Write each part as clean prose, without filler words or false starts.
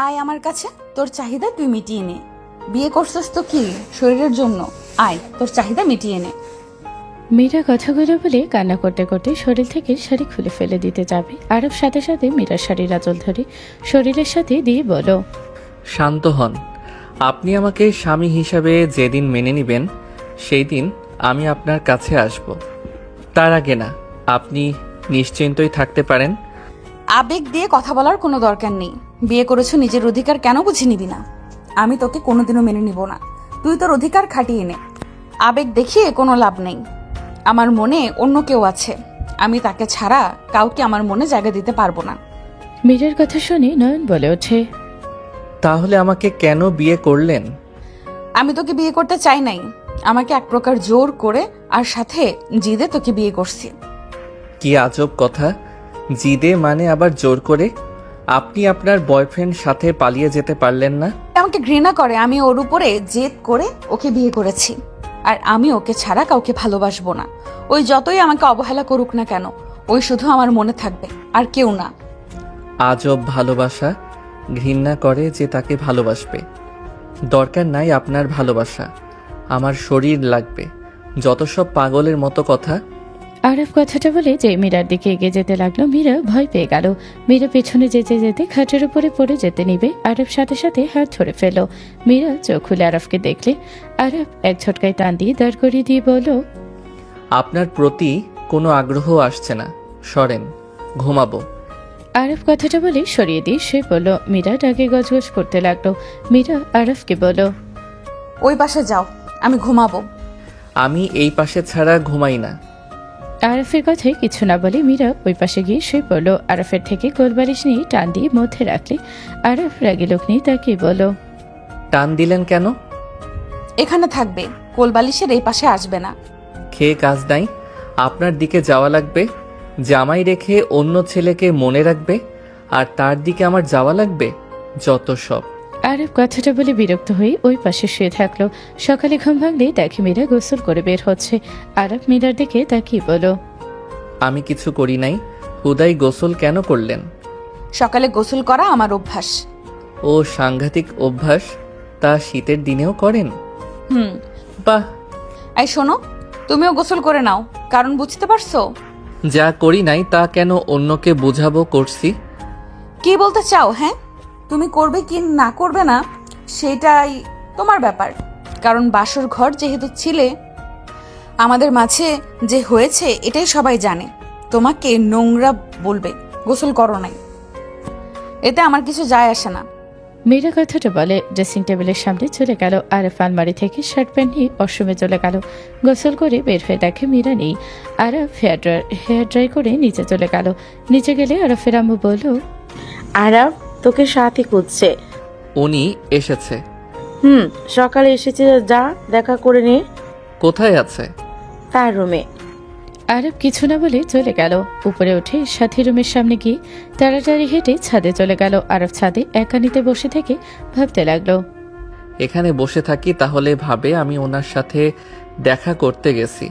আয় আমার কাছে, তোর চাহিদা তুই মিটিয়ে নে। বিয়ে করছিস তো কি শরীরের জন্য? আয় তোর চাহিদা মিটিয়ে নে। মীরা কথাগুলো বলে কান্না করতে করতে শরীর থেকে শাড়ি খুলে ফেলে দিতে যাবে। আরব সাথে সাথে মীরার শাড়ির আঁচল ধরে শরীরের সাথে দিয়ে বলো, শান্ত হন। আপনি আমাকে স্বামী হিসাবে যেদিন মেনে নেবেন সেই দিন আমি আপনার কাছে আসব। তার আগে না, আপনি নিশ্চিন্তই থাকতে পারেন। আবেগ দিয়ে কথা বলার কোনো দরকার নেই। বিয়ে করেছো, নিজের অধিকার কেন বুঝে নিবি না? আমি তোকে কোনোদিনও মেনে নিব না। তুই তোর অধিকার খাটিয়ে নে। আবেগ দেখিয়ে কোনো লাভ নেই। আমার মনে অন্য কেউ আছে, আমি তাকে ছাড়া কাউকে আমার মনে জায়গা দিতে পারবো না। মীরার কথা শুনে নয়ন বলে ওঠে, তাহলে আমাকে কেন বিয়ে করলেন? আমি তোকে বিয়ে করতে চাই নাই, আমাকে এক প্রকার জোর করে আর সাথে জিদে তোকে বিয়ে করছি। কি আজব কথা, জিদে মানে আবার জোর করে? আপনি আপনার বয়ফ্রেন্ড সাথে পালিয়ে যেতে পারলেন না? আমাকে ঘৃণা করে, আমি ওর উপরে জেদ করে ওকে বিয়ে করেছি। আর আমি ওকে ছাড়া কাউকে ভালোবাসবো না। ওই যতই আমাকে অবহেলা করুক না কেন, ওই শুধু আমার মনে থাকবে, আর কেউ না। আজব ভালোবাসা। ঘৃণা করে যে তাকে ভালোবাসবে। দরকার নাই আপনার ভালোবাসা, আমার শরীর লাগবে। যত সব পাগলের মতো কথা। আরব কথাটা বলে যে মীরার দিকে এগিয়ে যেতে লাগলো। মীরা ভয় পেয়ে গেল। মীরা পেছনে যেতে যেতে খাটের উপরে পড়ে যেতে নিবে। আরব সাথে সাথে হাত ধরে ফেলল। মীরা চোখ খুলে আরবকে দেখলে। আরব এক ঝটকায় টান দিয়ে দাঁড় করিয়ে দিয়ে বলল, আপনার প্রতি কোনো আগ্রহ আসছে না, সরেন, ঘুমাবো। আরব কথাটা বলে সরিয়ে দিয়ে সে বলল। মীরা ডাকে গজগজ করতে লাগলো। মীরা আরবকে বলল, ওই পাশে যাও, আমি ঘুমাবো। আমি এই পাশে ছাড়া ঘুমাই না। আরফের কথায় কিছু না বলে মীরা ওই পাশে গিয়ে শুয়ে পড়ল। আরফের থেকে কোলবালিশ নিয়ে টান দিয়ে মধ্যে রাখলে। আরফ রাগী লোক নিয়ে তাকে বলল, টান দিলেন কেন? এখানে থাকবে, কোলবালিশের এই পাশে আসবে না। খেয়ে কাজ নাই, আপনার দিকে যাওয়া লাগবে? জামাই রেখে অন্য ছেলেকে মনে রাখবে, আর তার দিকে আমার যাওয়া লাগবে? যত সব। আরব কথাটা বলে বিরক্ত হয়ে ওই পাশে শুয়ে থাকলো। সকালে ঘুম ভাঙলে দেখে মীরা গোসল করে বের হচ্ছে। আরব মীরার দিকে তাকিয়ে বলল, আমি কিছু করি নাই, হুদাই গোসল কেন করলেন? সকালে গোসল করা আমার অভ্যাস। ও সাংঘাতিক অভ্যাস, তা শীতের দিনেও করেন? হুম। বাহ। এই শোনো, তুমিও গোসল করে নাও, কারণ বুঝতে পারছো? যা করি নাই তা কেন অন্যকে বোঝাবো করছি? কি বলতে চাও? হ্যাঁ, তুমি করবে কি না করবে না সেটাই তোমার ব্যাপার। কারণ বাসর ঘর যেহেতু ছিলে, আমাদের মাঝে যে হয়েছে এটাই সবাই জানে। তোমাকে নোংরা বলবে গোসল করো নাই, এতে আমার কিছু যায় আসে না। মীরা কথাটা বলে ড্রেসিং টেবিলের সামনে চলে গেল। আরফ আলমারি থেকে শার্ট প্যান্ট নিয়ে ওয়াশরুমে চলে গেল। গোসল করে বের হয়ে দেখে মীরা নেই। আরফ হেয়ার ড্রাই করে নিচে চলে গেল। নিচে গেলে আরফের আম্মু বলল, আরব তোকে সাথে খুঁজছে। উনি এসেছে? সকালে এসেছে, যা দেখা করে নে। কোথায় আছে? তার রুমে। আরব কিছু না বলে চলে গেল। উপরে উঠে সাথী রুমের সামনে গিয়ে তাড়াতাড়ি হেঁটে ছাদে চলে গেল। আরব ছাদে একানিতে বসে থেকে ভাবতে লাগলো। এখানে বসে থাকি তাহলে ভাবে আমি ওনার সাথে দেখা করতে গেছি।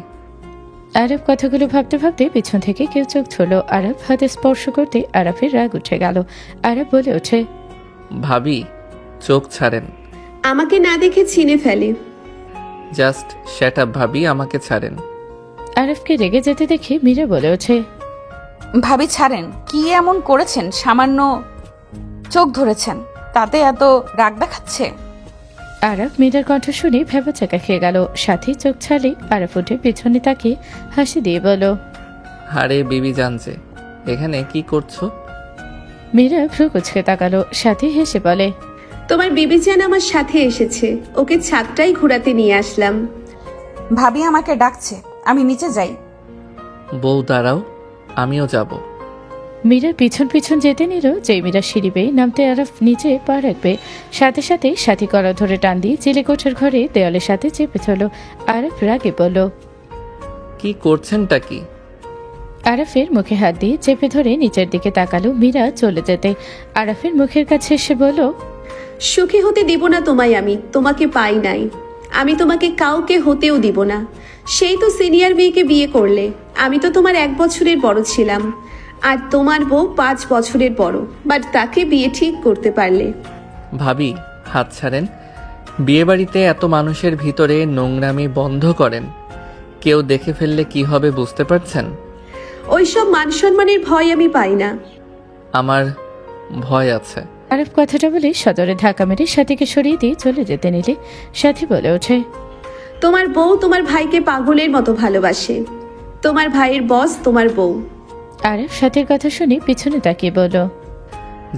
আরব কথাগুলো ভাবতে ভাবতে পিছন থেকে কেউ চোখ ছুড়ল। আরব হাতে স্পর্শ করতে আরবের রাগ উঠে গেল। আরব বলে ওঠে, ভাবি, চোখ ছাড়েন। আমাকে না দেখে চিনে ফেলে। জাস্ট শ্যাট আপ ভাবি, আমাকে ছাড়েন। আরবকে রেগে যেতে দেখে মীরা বলে ওঠে, ভাবি ছাড়েন। কি এমন করেছেন? সামান্য চোখ ধরেছেন, তাতে এত রাগ দেখাচ্ছে? আরব মীরার কণ্ঠ শুনে ভেবাচাকা খেয়ে গেল। সাথী চোখ ছাড়লে আরব উঠে পেছনে তাকিয়ে হাসি দিয়ে বলল, আরে বিবি জানছে এখানে কি করছো? মীরা ভ্রু কুচকে তাকালো। সাথী হেসে বলে, তোমার বিবিজান আমার সাথে এসেছে, ওকে ছাদটাই ঘোরাতে নিয়ে আসলাম। ভাবি আমাকে ডাকছে, আমি নিচে যাই। বউ দাঁড়াও, আমিও যাব। মীরার পিছন পিছন যেতে নিল। যে মীরা সিঁড়ি বেয়ে নামতে আরব নিচে পা রাখবে, সাথে সাথে সাথী কলা ধরে টান দিয়ে চিলেকোঠার ঘরে দেওয়ালের সাথে চেপে ধরল। আরব রাগে বলল, কি করছেনটা কি? আরফের মুখে হাত দিয়ে চেপে ধরে নিচের দিকে তাকালো। মীরা চলে যেতে আরফের মুখের কাছে এসে বলল, সুখী হতে দিব না তোমায়, আমি তোমাকে পাই নাই, আমি তোমাকে কাউকে হতেও দিব না। সেই তো সিনিয়র মেয়েকে বিয়ে করলে, আমি তো তোমার 1 বছরের বড় ছিলাম। আর তোমার বউ 5 বছরের বড়, বাট তাকে বিয়ে ঠিক করতে পারলে। ভাবি, হাত ছাড়েন। বিয়েবাড়িতে এত মানুষের ভিতরে নোংরামি বন্ধ করেন। কেউ দেখে ফেললে কি হবে বুঝতে পারছেন? ওইসব মান সম্মানের ভয় আমি পাই না। আমার ভয় আছে। আরব কথাটা বলে সদরে ধাক্কা মেরে সাথীকে সরিয়ে দিয়ে চলে যেতে নিলে সাথী বলে ওঠে, তোমার বউ তোমার ভাইকে পাগলের মতো ভালোবাসে। তোমার ভাইয়ের বস তোমার বউ। আরব সাথীর কথা শুনে পিছনে তাকিয়ে বলল,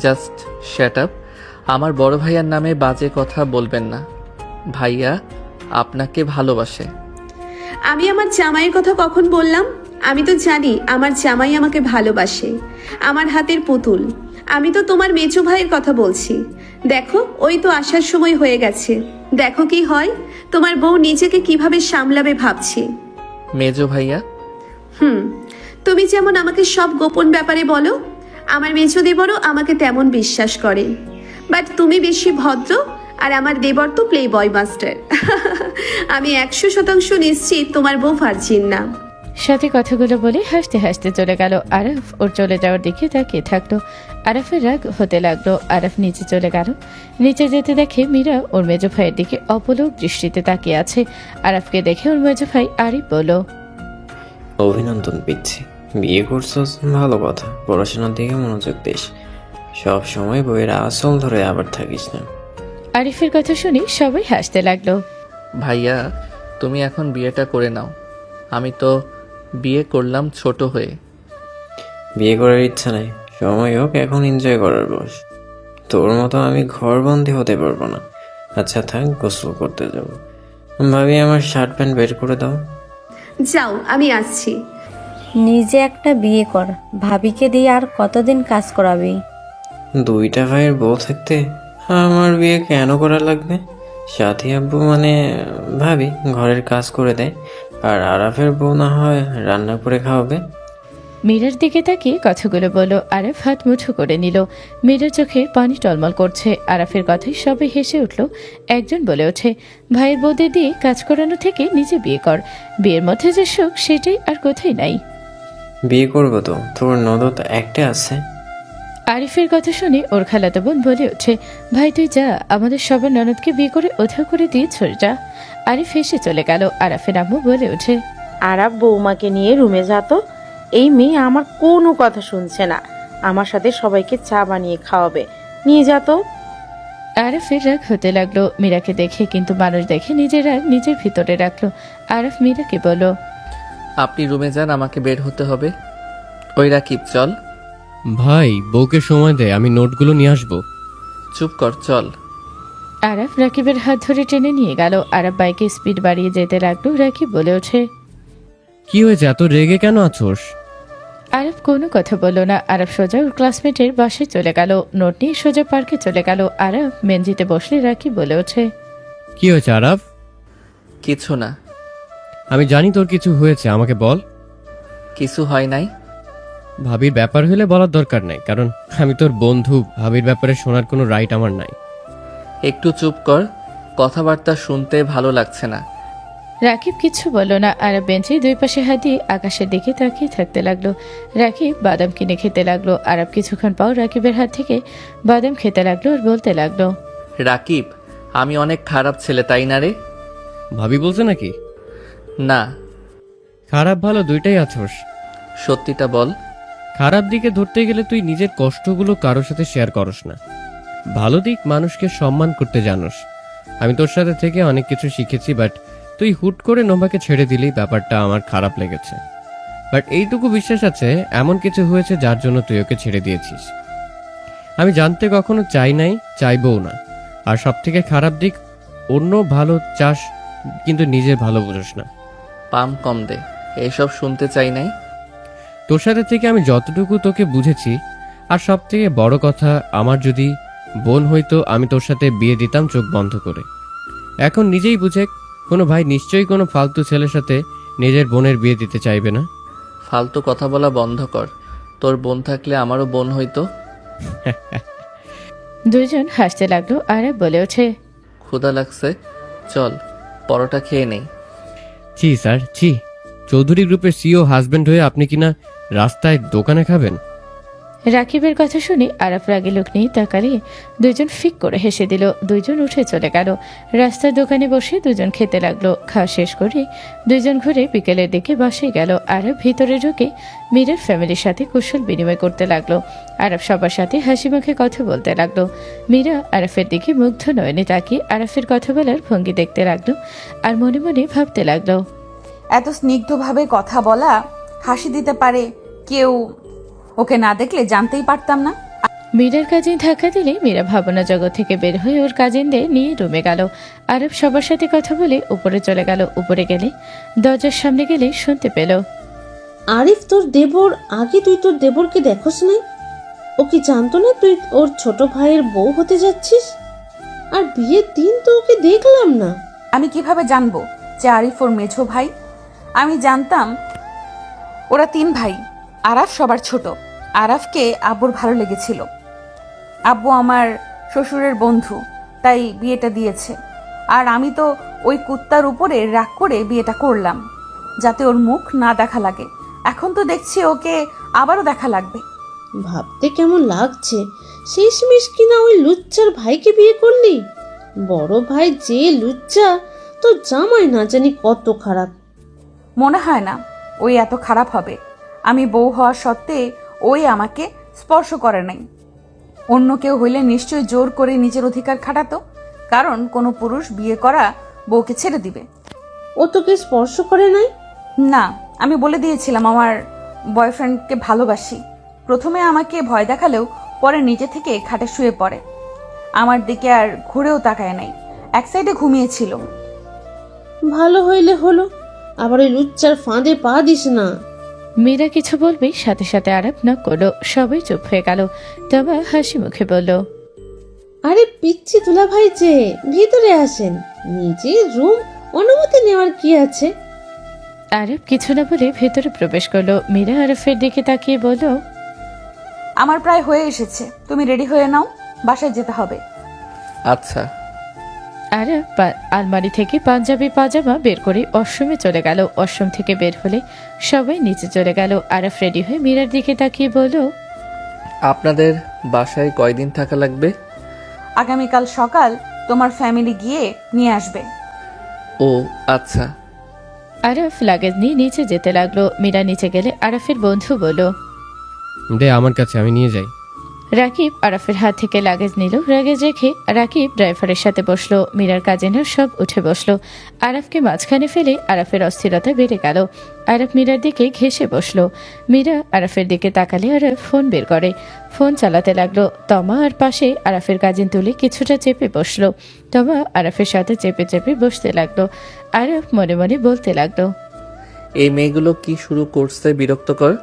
জাস্ট শ্যাট আপ। আমার বড় ভাইয়ার নামে বাজে কথা বলবেন না। ভাইয়া আপনাকে ভালোবাসে। আমি আমার জামাইয়ের কথা কখন বললাম? আমি তো জানি আমার জামাই আমাকে ভালোবাসে, আমার হাতের পুতুল। আমি তো তোমার মেজো ভাইয়ের কথা বলছি। দেখো, ওই তো আসার সময় হয়ে গেছে। দেখো কি হয়, তোমার বউ নিজেকে কিভাবে সামলাবে ভাবছি। মেজো ভাইয়া? তুমি যেমন আমাকে সব গোপন ব্যাপারে বলো, আমার মেজো দেবরও আমাকে তেমন বিশ্বাস করে। বাট তুমি বেশি ভদ্র, আর আমার দেবর তো প্লে বয় মাস্টার। আমি 100% নিশ্চিত তোমার বউ ভার্জিন না। সাথী কথাগুলো বলে হাসতে হাসতে চলে গেল। আরফ ওর চলে যাওয়ার দিকে তাকিয়ে থাকলো। আরফের রাগ হতে লাগলো। আরফ নিচে চলে গেল। নিচে যেতে দেখে মীরা ওর মেজো ভাইয়ের দিকে অপলক দৃষ্টিতে তাকিয়ে আছে। আরফকে দেখে ওর মেজো ভাই আরিফ বলল, অভিনন্দন পিচ্ছি, বিয়ে করছস, ভালো কথা। পড়াশোনার দিকে মনোযোগ দিস, সব সময় বইয়ের আসল ধরে আবার থাকিস না। আরিফের কথা শুনে সবাই হাসতে লাগলো। ভাইয়া, তুমি এখন বিয়েটা করে নাও। আমি তো বিয়ে করলাম ছোট হয়ে। বিয়ে করার ইচ্ছা নাই, সময় হোক, এখন এনজয় করার বয়স। তোর মতো আমি ঘরবন্দি হতে পারবো না। আচ্ছা থাক, গোসল করতে যাব। ভাবি, আমার শার্ট প্যান্ট বের করে দাও। যাও, আমি আসছি। নিজে একটা বিয়ে কর, ভাবিকে দিয়ে আর কতদিন কাজ করাবি? 2টা ভাইয়ের বউ থাকতে আমার বিয়ে কেন করা লাগবে? সাথী আব্বু মানে ভাবি ঘরের কাজ করে দেয়, আর আরাফের বউ না হয় রান্না করে খাওয়াবে। মীরার দিকে তাকিয়ে কথাগুলো বলল। আরফ হাত মুঠো করে নিল। মীরার চোখে পানি টলমল করছে। আরফের কথায় সবাই হেসে উঠল। একজন বলে ওঠে, ভাইয়ের বউদের দিয়ে কাজ করানো থেকে নিজে বিয়ে কর। বিয়ের মধ্যে যে সুখ সেটাই আর কোথায় নাই। বিয়ে করবো তো, তোর নদত একটা আছে। আরিফের কথা শুনে ওর খালাতো বোন বলে ওঠে, ভাই তুই যা, আমাদের সবার ননদকে বিয়ে করে ওধা করে দিয়ে যা। আরিফ হেসে চলে গেল। আরাফের আম্মু বলে ওঠে, আরব বৌমাকে নিয়ে রুমে যেত। এই মেয়ে আমার কোনো কথা শুনছে না, আমার সাথে সবাইকে চা বানিয়ে খাওয়াবে, নিয়ে যেত। আরাফের রাগ হতে লাগলো মীরাকে দেখে, কিন্তু মানুষ দেখে নিজের রাগ নিজের ভিতরে রাখলো। আরাফ মীরাকে বলল, আপনি রুমে যান, আমাকে বের হতে হবে। ওই রাকিব, চল। ভাই, বউকে সময় দে, আমি নোটগুলো নিয়ে আসবো। চুপ কর, চল। আরাফ রাকিবের হাত ধরে টেনে নিয়ে গেল। আরাফ বাইকে স্পিড বাড়িয়ে যেতে লাগলো। রাকিব বলে ওঠে, কি হয়েছে, এত রেগে কেন আছোস? আরাফ কোনো কথা বলল না। আরাফ সোজা ওর ক্লাসমেটের বাসায় চলে গেল। নোট নিয়ে সোজা পার্কে চলে গেল। আরাফ মেনজিতে বসলে রাকিব বলে ওঠে, কি হয়েছে আরাফ? কিছু না। আমি জানি তোর কিছু হয়েছে, আমাকে বল। কিছু হয় নাই। ভাবির ব্যাপার হলে বলার দরকার নাই, কারণ আমি তোর বন্ধু। ভাবির ব্যাপারে শোনার কোনো রাইট আমার নাই। একটু চুপ কর, কথাবার্তা শুনতে ভালো লাগছে না। রাকিব কিছু বলল না। আরাফ বেঞ্চে দুই পাশে হাত দিয়ে আকাশের দিকে তাকিয়ে থাকতে লাগলো। রাকিব বাদাম কিনে খেতে লাগলো। আরাফ কিছুক্ষণ পর রাকিবের হাত থেকে বাদাম খেতে লাগলো আর বলতে লাগলো, রাকিব, আমি অনেক খারাপ ছেলে, তাই না রে? ভাবি বলছে নাকি? না। খারাপ ভালো দুইটাই আছোস। সত্যিটা বল। খারাপ দিকে ধরতে গেলে তুই নিজের কষ্টগুলো কারোর সাথে শেয়ার করস না। ভালো দিক, মানুষকে সম্মান করতে জানোস। আমি তোর সাথে থেকে অনেক কিছু শিখেছি, বাট তুই হুট করে নোভাকে ছেড়ে দিলি, ব্যাপারটা আমার খারাপ লেগেছে। বাট এইটুকু বিশ্বাস আছে, এমন কিছু হয়েছে যার জন্য তুই ওকে ছেড়ে দিয়েছিস। আমি জানতে কখনো চাই নাই, চাইবও না। আর সব থেকে খারাপ দিক, অন্য ভালো চাস কিন্তু নিজের ভালো বুঝোস না। পাম কম দে, এসব শুনতে চাই নাই। তোর সাথে থেকে আমি যতটুকু তোকে বুঝেছি, আর সব থেকে বড় কথা, আমার যদি বোন হইতো আমি তোর সাথে বিয়ে দিতাম চোখ বন্ধ করে। এখন নিজেই বুঝে, কোনো ভাই নিশ্চয়ই কোনো ফালতু ছেলের সাথে নিজের বোনের বিয়ে দিতে চাইবে না। ফালতু কথা বলা বন্ধ কর। তোর বোন থাকলে আমারও বোন হইতো। দুইজন হাসতে লাগলো। আরাফ বলে ওঠে, ক্ষুধা লাগছে, চল পরোটা খেয়ে নেই। ছি স্যার, ছি। চৌধুরী গ্রুপের সিও হাজবেন্ড হয়ে আপনি কিনা রাস্তায় দোকানে খাবেন? রাকিবের কথা শুনে আরাফ রাগে লোক নিয়ে তাকালে দুজন ফিক করে হেসে দিল। দুজন উঠে চলে গেল। রাস্তার দোকানে বসে দুজন খেতে লাগলো। খাওয়া শেষ করে দুজন ঘুরে বিকেলের দিকে বাসায় গেল। আরাফ ভিতরে ঢুকে মীরার ফ্যামিলির সাথে কুশল বিনিময় করতে লাগলো। আরাফ সবার সাথে হাসি মুখে কথা বলতে লাগলো। মীরা আরাফের দিকে মুগ্ধ নয়নে তাকিয়ে আরাফের কথা বলার ভঙ্গি দেখতে লাগলো আর মনে মনে ভাবতে লাগলো, এত স্নিগ্ধভাবে কথা বলা, হাসি দিতে পারে কেউ, ওকে না দেখলে জানতেই পারতাম না। মীরার কাজিন ধাক্কা দিলে মীরা ভাবনা জগৎ থেকে বের হয়ে ওর কাজিনদের নিয়ে রুমে গেল। আরব সবার সাথে কথা বলে উপরে চলে গেল। উপরে গেলে দরজার সামনে গেলে শুনতে পেল, আরিফ তোর দেবর, আগে তুই তোর দেবরকে দেখোস নাই? ও কি জানতো না তুই ওর ছোট ভাইয়ের বউ হতে যাচ্ছিস? আর বিয়ের দিন তো ওকে দেখলাম না। আমি কিভাবে জানবো যে আরিফ ওর মেঝো ভাই? আমি জানতাম ওরা 3 ভাই। আরাফ সবার ছোট। আরাফকে আব্বুর ভালো লেগেছিল। আব্বু আমার শ্বশুরের বন্ধু, তাই বিয়েটা দিয়েছে। আর আমি তো ওই কুত্তার উপরে রাগ করে বিয়েটা করলাম, যাতে ওর মুখ না দেখা লাগে। এখন তো দেখছি ওকে আবারও দেখা লাগবে। ভাবতে কেমন লাগছে, শেষমেশ কিনা ওই লুচ্চার ভাইকে বিয়ে করলি। বড় ভাই যে লুচ্চা, তোর জামাই না জানি কত খারাপ। মনে হয় না ওই এত খারাপ হবে। আমি বউ হওয়া সত্ত্বে ওই আমাকে স্পর্শ করে নাই। অন্য কেউ হইলে নিশ্চয়ই জোর করে নিজের অধিকার খাটাতো, কারণ কোনো পুরুষ বিয়ে করা বউকে ছেড়ে দিবে। ও তোকে স্পর্শ করে নাই? না, আমি বলে দিয়েছিলাম আমার বয়ফ্রেন্ডকে ভালোবাসি। প্রথমে আমাকে ভয় দেখালেও পরে নিজে থেকে খাটে শুয়ে পড়ে। আমার দিকে আর ঘুরেও তাকায় নাই, এক সাইডে ঘুমিয়েছিল। ভালো হইলে হলো, আবার ওই লুচ্চার ফাঁদে পা দিস না। মীরা কিছু বলবেই সাথে সাথে আরব না করলো। সবাই চুপ হয়ে গেল। তবে হাসি মুখে বলল, আরে পিচ্ছি তুলা ভাই যে, ভিতরে আসেন, নিজের রুম, অনুমতি নেওয়ার কি আছে? আরব কিছু না বলে ভেতরে প্রবেশ করলো। মীরা আরফের দিকে তাকিয়ে বলল, আমার প্রায় হয়ে এসেছে, তুমি রেডি হয়ে নাও, বাসায় যেতে হবে। আচ্ছা। আরব আলমারি থেকে পাঞ্জাবি পাজামা বের করে ওয়াশরুমে চলে গেল। ওয়াশরুম থেকে বের হলে সবাই নিচে চলে গেল। আরব রেডি হয়ে মীরার দিকে তাকিয়ে বলল, আপনাদের বাসায় কয়দিন থাকা লাগবে? আগামীকাল সকাল তোমার ফ্যামিলি গিয়ে নিয়ে আসবে। ও আচ্ছা। আরফ লাগেজ নিয়ে নিচে যেতে লাগলো। মীরা নিচে গেলে আরফের বন্ধু বলল, দে আমার কাছে, আমি নিয়ে যাই। রাকিব আরফের হাত থেকে লাগেজ নিল। লাগেজ রেখে রাকিব ড্রাইভারের সাথে বসলো। মীরার কাজিনরা সব উঠে বসলো। আরফকে মাঝখানে ফেলে আরফের অস্থিরতা বেড়ে গেল। আরফ মীরার দিকে ঘেঁষে বসলো। মীরা আরফের দিকে তাকালে আরফ ফোন বের করে, ফোন চালাতে লাগলো। তমা আর পাশে আরফের কাজিন তুলে কিছুটা চেপে বসলো। তমা আরফের সাথে চেপে চেপে বসতে লাগলো। আরফ মনে মনে বলতে লাগলো, এই মেয়েগুলো কি শুরু করছে বিরক্তকর।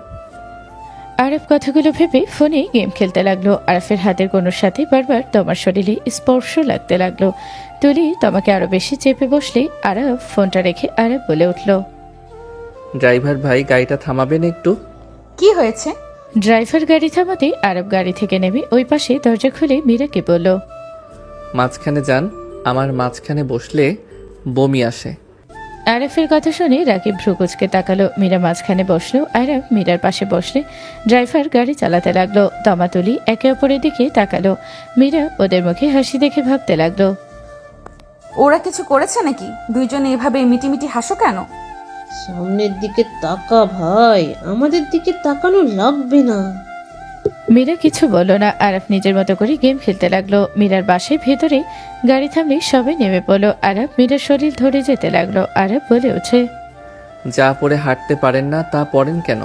আরব কথাগুলো ভেবে ফোনে গেম খেলতে লাগলো। আরফের হাতের কোনোর সাথে বারবার তোমার শরীরে স্পর্শ লাগতে লাগলো। তুলি তোমাকে আরো বেশি চেপে বসলে আরব ফোনটা রেখে আরব বলে উঠল, ড্রাইভার ভাই, গাড়িটা থামাবেন একটু? কি হয়েছে? ড্রাইভার গাড়ি থামাতে আরব গাড়ি থেকে নেমে ওই পাশে দরজা খুলে মীরাকে বলল, মাঝখানে যান, আমার মাঝখানে বসলে বমি আসে। আরফের কথা শুনে রাকিব ভ্রুকুচকে তাকালো। মীরা মাঝখানে বসলো। আরব মীরার পাশে বসলে ড্রাইভার গাড়ি চালাতে লাগলো। তমা তুলি একে অপরের দিকে তাকালো। মীরা ওদের মুখে হাসি দেখে ভাবতে লাগলো, ওরা কিছু করেছে নাকি? দুইজনে এভাবে মিটিমিটি হাসো কেন? সামনের দিকে তাকা ভাই, আমাদের দিকে তাকানো লাগবে না। মীরা কিছু বলল না। আরব নিজের মতো করে গেম খেলতে লাগলো। মীরার বাসে ভেতরে গাড়ি থামলে সবাই নেমে পড়লো। আরব মীরার শরীর ধরে যেতে লাগলো। আরব বলে ওঠে, যা পরে হাঁটতে পারেন না তা পরেন কেন?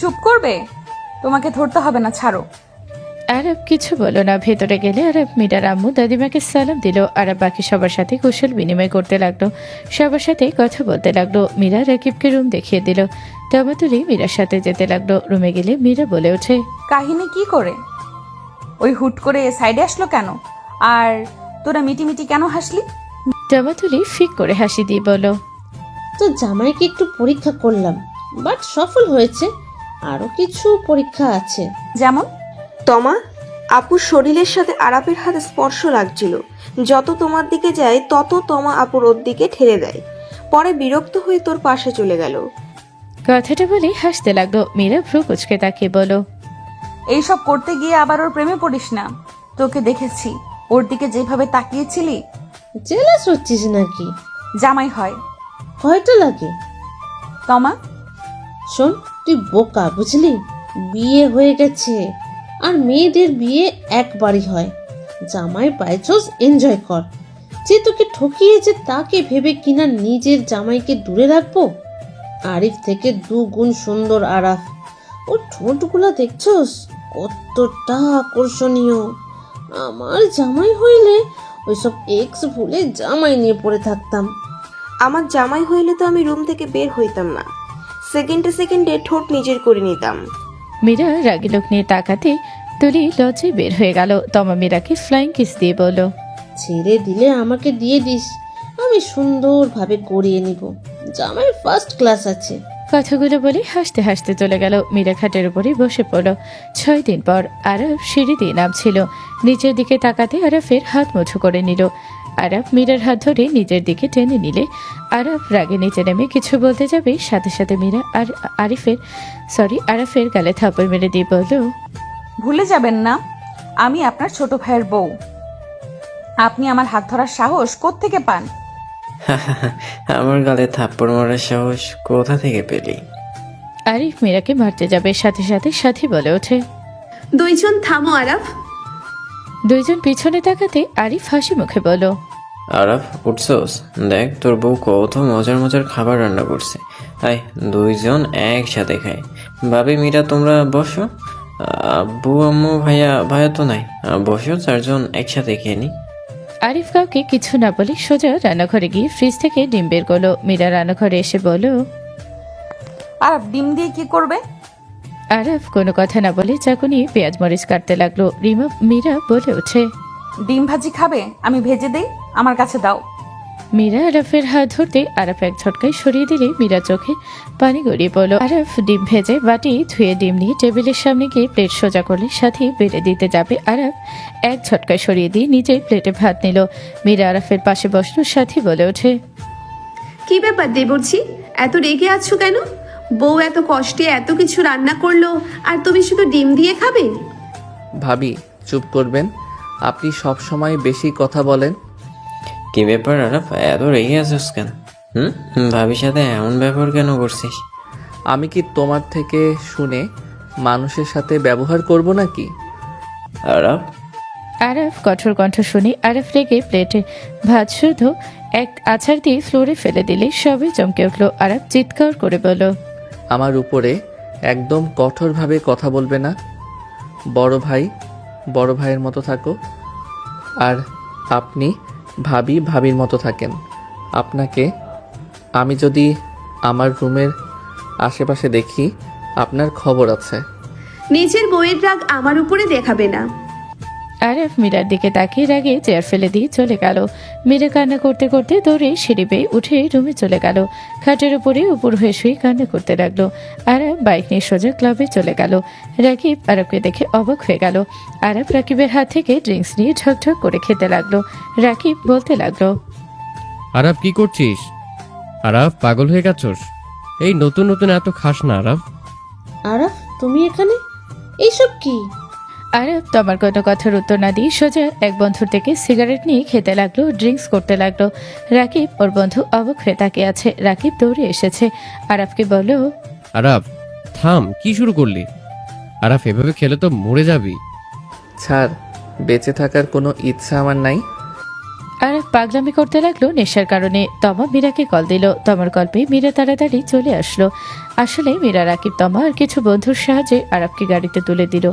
চুপ করবে? তোমাকে ধরতে হবে না, ছাড়ো। আরব কিছু বলল না। ভেতরে গেলে আরব মীরার আম্মু দাদিমাকে সালাম দিল। আরব বাকি সবার সাথে কুশল বিনিময় করতে লাগলো। সবার সাথে কথা বলতে লাগলো। মীরা রাকিবকে রুম দেখিয়ে দিল। তমাতুলি মীরার সাথে যেতে লাগলো। রুমে গেলে মীরা বলে ওঠে, কাহিনী কি করে? ওই হুট করে সাইডে আসলো কেন? আর তোরা মিটিমিটি কেন হাসলি? তমাতুলি ফিক করে হাসি দিয়ে বলল, তো জামাইকে একটু পরীক্ষা করলাম, বাট সফল হয়েছে। আরো কিছু পরীক্ষা আছে। যেমন? তমা, আপুর শরীরের সাথে আরাপের হাতে স্পর্শ লাগছিল। যত তোমার দিকে যায় তত তমা আপুর ওর দিকে ঠেলে দেয়। পরে বিরক্ত হয়ে তোর পাশে চলে গেল। কথাটা বলে হাসতে লাগলো। মীরা ভ্রু কুচকে তাকিয়ে বলল, এইসব করতে গিয়ে আবার ওর প্রেমে পড়িস না। তোকে দেখেছি ওর দিকে যেভাবে তাকিয়েছিলি। জেলাস হচ্ছিস নাকি? জামাই হয়। ভয়টা লাগে। তমা, শোন, তুই বোকা বুঝলি? বিয়ে হয়ে গেছে, আর মেয়েদের বিয়ে একবারই হয়। জামাই পাইছস, এনজয় কর। যে তোকে ঠকিয়েছে তাকে ভেবে কিনা নিজের জামাইকে দূরে রাখবো? আরিফ থেকে 2 গুণ সুন্দর আরাফ। ওর ঠোঁটগুলা দেখছস কতটা আকর্ষণীয়। আমার জামাই হইলে ওইসব এক্স ভুলে জামাই নিয়ে পড়ে থাকতাম। আমার জামাই হইলে তো আমি রুম থেকে বের হইতাম না, সেকেন্ডে সেকেন্ডে ঠোঁট নিজের করে নিতাম। মীরা রাগী লোক নিয়ে তাকাতে তুলি লজ্জায় বের হয়ে গেল। তমা মীরাকে ফ্লাইং কিস দিয়ে বলল, ছেড়ে দিলে আমাকে দিয়ে দিস, আমি সুন্দরভাবে গড়িয়ে নিব। জামাই ফার্স্ট ক্লাস আছে। কথাগুলো বলে হাসতে হাসতে চলে গেল। মীরা খাটের উপরে বসে পড়ল। 6 দিন পর আরব সিঁড়ি দিয়ে নামছিল। নিচের দিকে তাকাতে আরফের হাত মুঠো করে নিল। আরব মীরার হাত ধরে নিজের দিকে টেনে নিলে আরব রাগে নিচে নেমে কিছু বলতে যাবে, সাথে সাথে মীরা আর আরফের গালে থাপড় মেরে দিয়ে বলল, ভুলে যাবেন না আমি আপনার ছোট ভাইয়ের বউ। আপনি আমার হাত ধরার সাহস কোত্থেকে পান? আমার গালে থাপ্পড় মারার সাহস কোথা থেকে পেলি? আরিফ মীরাকে মারতে যাবে, সাথে সাথে সাথী বলে ওঠে, 2 জন থামো আরাফ। 2 জন পিছনে তাকাতে আরিফ হাসি মুখে বলল, আরাফ উঠছোস? দেখ তোর বউ কত মজার মজার খাবার রান্না করছে। আয় 2 জন একসাথে খাই। ভাবি, মীরা তোমরা বসো। আব্বু আম্মু ভাইয়া তো নাই। বসো, 4 জন একসাথে খেয়ে নি। আরিফ কাউকে কিছু না বলে সোজা রান্নাঘরে গিয়ে ফ্রিজ থেকে ডিম বের করলো। মীরা রান্নাঘরে এসে বলল, আরব ডিম দিয়ে কি করবে? আরফ কোনো কথা না বলে চাকু নিয়ে পেঁয়াজ মরিচ কাটতে লাগলো। মীরা বলে ওঠে, ডিম ভাজি খাবে? আমি ভেজে দেই, আমার কাছে দাও। মীরা আরফের হাত ধরতে আরফ এক ঝটকায় সরিয়ে দিলে মীরা চোখে পানি গড়িয়ে পড়ল। আরফ ডিম ভেজে বাটি ধুয়ে ডিম নিয়ে টেবিলের সামনে গিয়ে প্লেট সোজা করলে সাথে বেড়ে দিতে যাবে। আরফ এক ঝটকায় সরিয়ে দিয়ে নিজে প্লেটে ভাত নিল। মীরা আরফের পাশে বসলো। সাথী বলে ওঠে, কি ব্যাপার দেবরজি, এত রেগে আছো কেন? বউ এত কষ্টে এত কিছু রান্না করলো, আর তুমি শুধু ডিম দিয়ে খাবে? ভাবি চুপ করবেন, আপনি সব সময় বেশি কথা বলেন। কি ব্যাপার আরাফ, এত রেগে আছিস কেন? ভাবির সাথে এমন ব্যবহার কেন করছিস? আমি কি তোমার থেকে শুনে মানুষের সাথে ব্যবহার করব নাকি? আরাফ আরফ কঠোর কণ্ঠ শুনে আরফ রেগে প্লেটে ভাত শুধু এক আছাড় দিয়ে ফ্লোরে ফেলে দিলে সবাই চমকে উঠল। আরফ চিৎকার করে বলল, আমার উপরে একদম কঠোরভাবে কথা বলবে না। বড় ভাইয়ের মতো থাকো, আর আপনি ভাবির মতো থাকেন। আপনাকে আমি যদি আমার রুমের আশেপাশে দেখি আপনার খবর আছে। নিজের বউয়ের রাগ আমার উপরে দেখাবে না। আরফ মীরার দিকে তাকিয়ে রাগে চেয়ার ফেলে দিয়ে চলে গেল। মীরা কান্না করতে করতে দৌড়ে সিঁড়ি বেয়ে উঠে রুমে চলে গেল। খাটের উপরে উপর হয়ে শুয়ে কান্না করতে লাগলো। আরফ বাইক নিয়ে সোজা ক্লাবে চলে গেল। রাকিব আরবকে দেখে অবাক হয়ে গেল। আরব রাকিবের হাত থেকে ড্রিঙ্কস নিয়ে ঠকঠক করে খেতে লাগলো। রাকিব বলতে লাগলো, আরাফ কি করছিস? আরাফ পাগল হয়ে গেছস? এই নতুন নতুন এত খাস না আরাফ। আরাফ, তুমি এখানে? এইসব কি? আরব তোমার কোনো কথার উত্তর না দিয়ে সোজা এক বন্ধুর থেকে সিগারেট নিয়ে খেতে লাগলো, ড্রিঙ্কস করতে লাগলো। রাকিব ওর বন্ধু অবাক হয়ে তাকিয়ে আছে। রাকিব দৌড়ে এসেছে, আরবকে বলল, আরাফ থাম, কি শুরু করলি? আরাফ এভাবে খেলে তো মরে যাবি। ছাড়, বেঁচে থাকার কোনো ইচ্ছা আমার নাই। আরব পাগলামি করতে লাগলো নেশার কারণে। তমা মীরাকে কল দিল। তমার কল পেয়ে মীরা তাড়াতাড়ি চলে আসলো। আসলে মীরা, রাকিব, তমা আর কিছু বন্ধুর সাহায্যে আরবকে গাড়িতে তুলে দিল।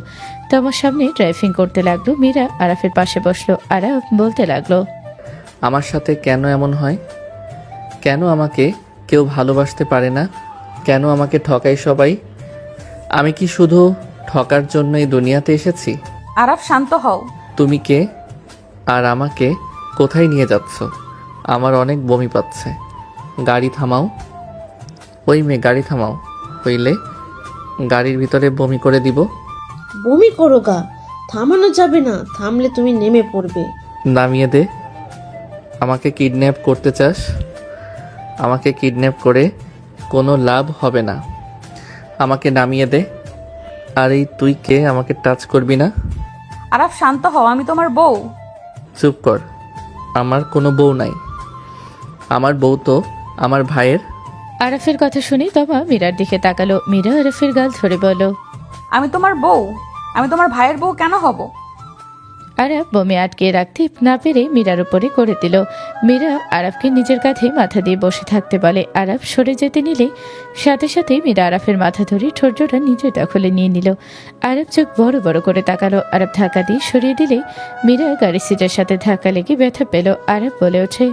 তমার সামনে ড্রাইভিং করতে লাগলো। মীরা আরফের পাশে বসলো। আরব বলতে লাগলো, আমার সাথে কেন এমন হয়? কেন আমাকে কেউ ভালোবাসতে পারে না? কেন আমাকে ঠকায় সবাই? আমি কি শুধু ঠকার জন্য এই দুনিয়াতে এসেছি? আরব শান্ত হও। তুমি কে? আর আমাকে কোথায় নিয়ে যাচ্ছ? আমার অনেক বমি পাচ্ছে। গাড়ি থামাও। ওই মেয়ে, গাড়ি থামাও, হইলে গাড়ির ভিতরে বমি করে দিব। বমি করো গা, থামানো যাবে না, থামলে তুমি নেমে পড়বে। নামিয়ে দে। আমাকে কিডন্যাপ করতে চাস? আমাকে কিডন্যাপ করে কোনো লাভ হবে না। আমাকে নামিয়ে দে। আর এই তুই কে, আমাকে টাচ করবি না? আরাফ শান্ত হও, আমি তোমার বউ। চুপ কর, আমার কোনো বউ নাই। আমার বউ তো আমার ভাইয়ের। আরাফের কথা শুনে তমা মীরার দিকে তাকালো। মীরা আরাফের গাল ধরে বলল, আমি তোমার বউ, আমি তোমার ভাইয়ের বউ কেন হব? আরাফ বমি আটকে রাখতে না পেরে মীরার উপরে করে দিল। মীরা আরাফকে নিজের কাঁধে মাথা দিয়ে বসে থাকতে বলে। আরাফ সরে যেতে নিলে সাথে সাথে মীরা আরাফের মাথা ধরে ঠোঁটজোড়া নিজের দখলে নিয়ে নিল। আরাফ চোখ বড় বড় করে তাকালো। আরাফ ধাক্কা দিয়ে সরিয়ে দিলে মীরা গাড়ির সিটের সাথে ধাক্কা লেগে ব্যথা পেল। আরাফ বলে ওঠে,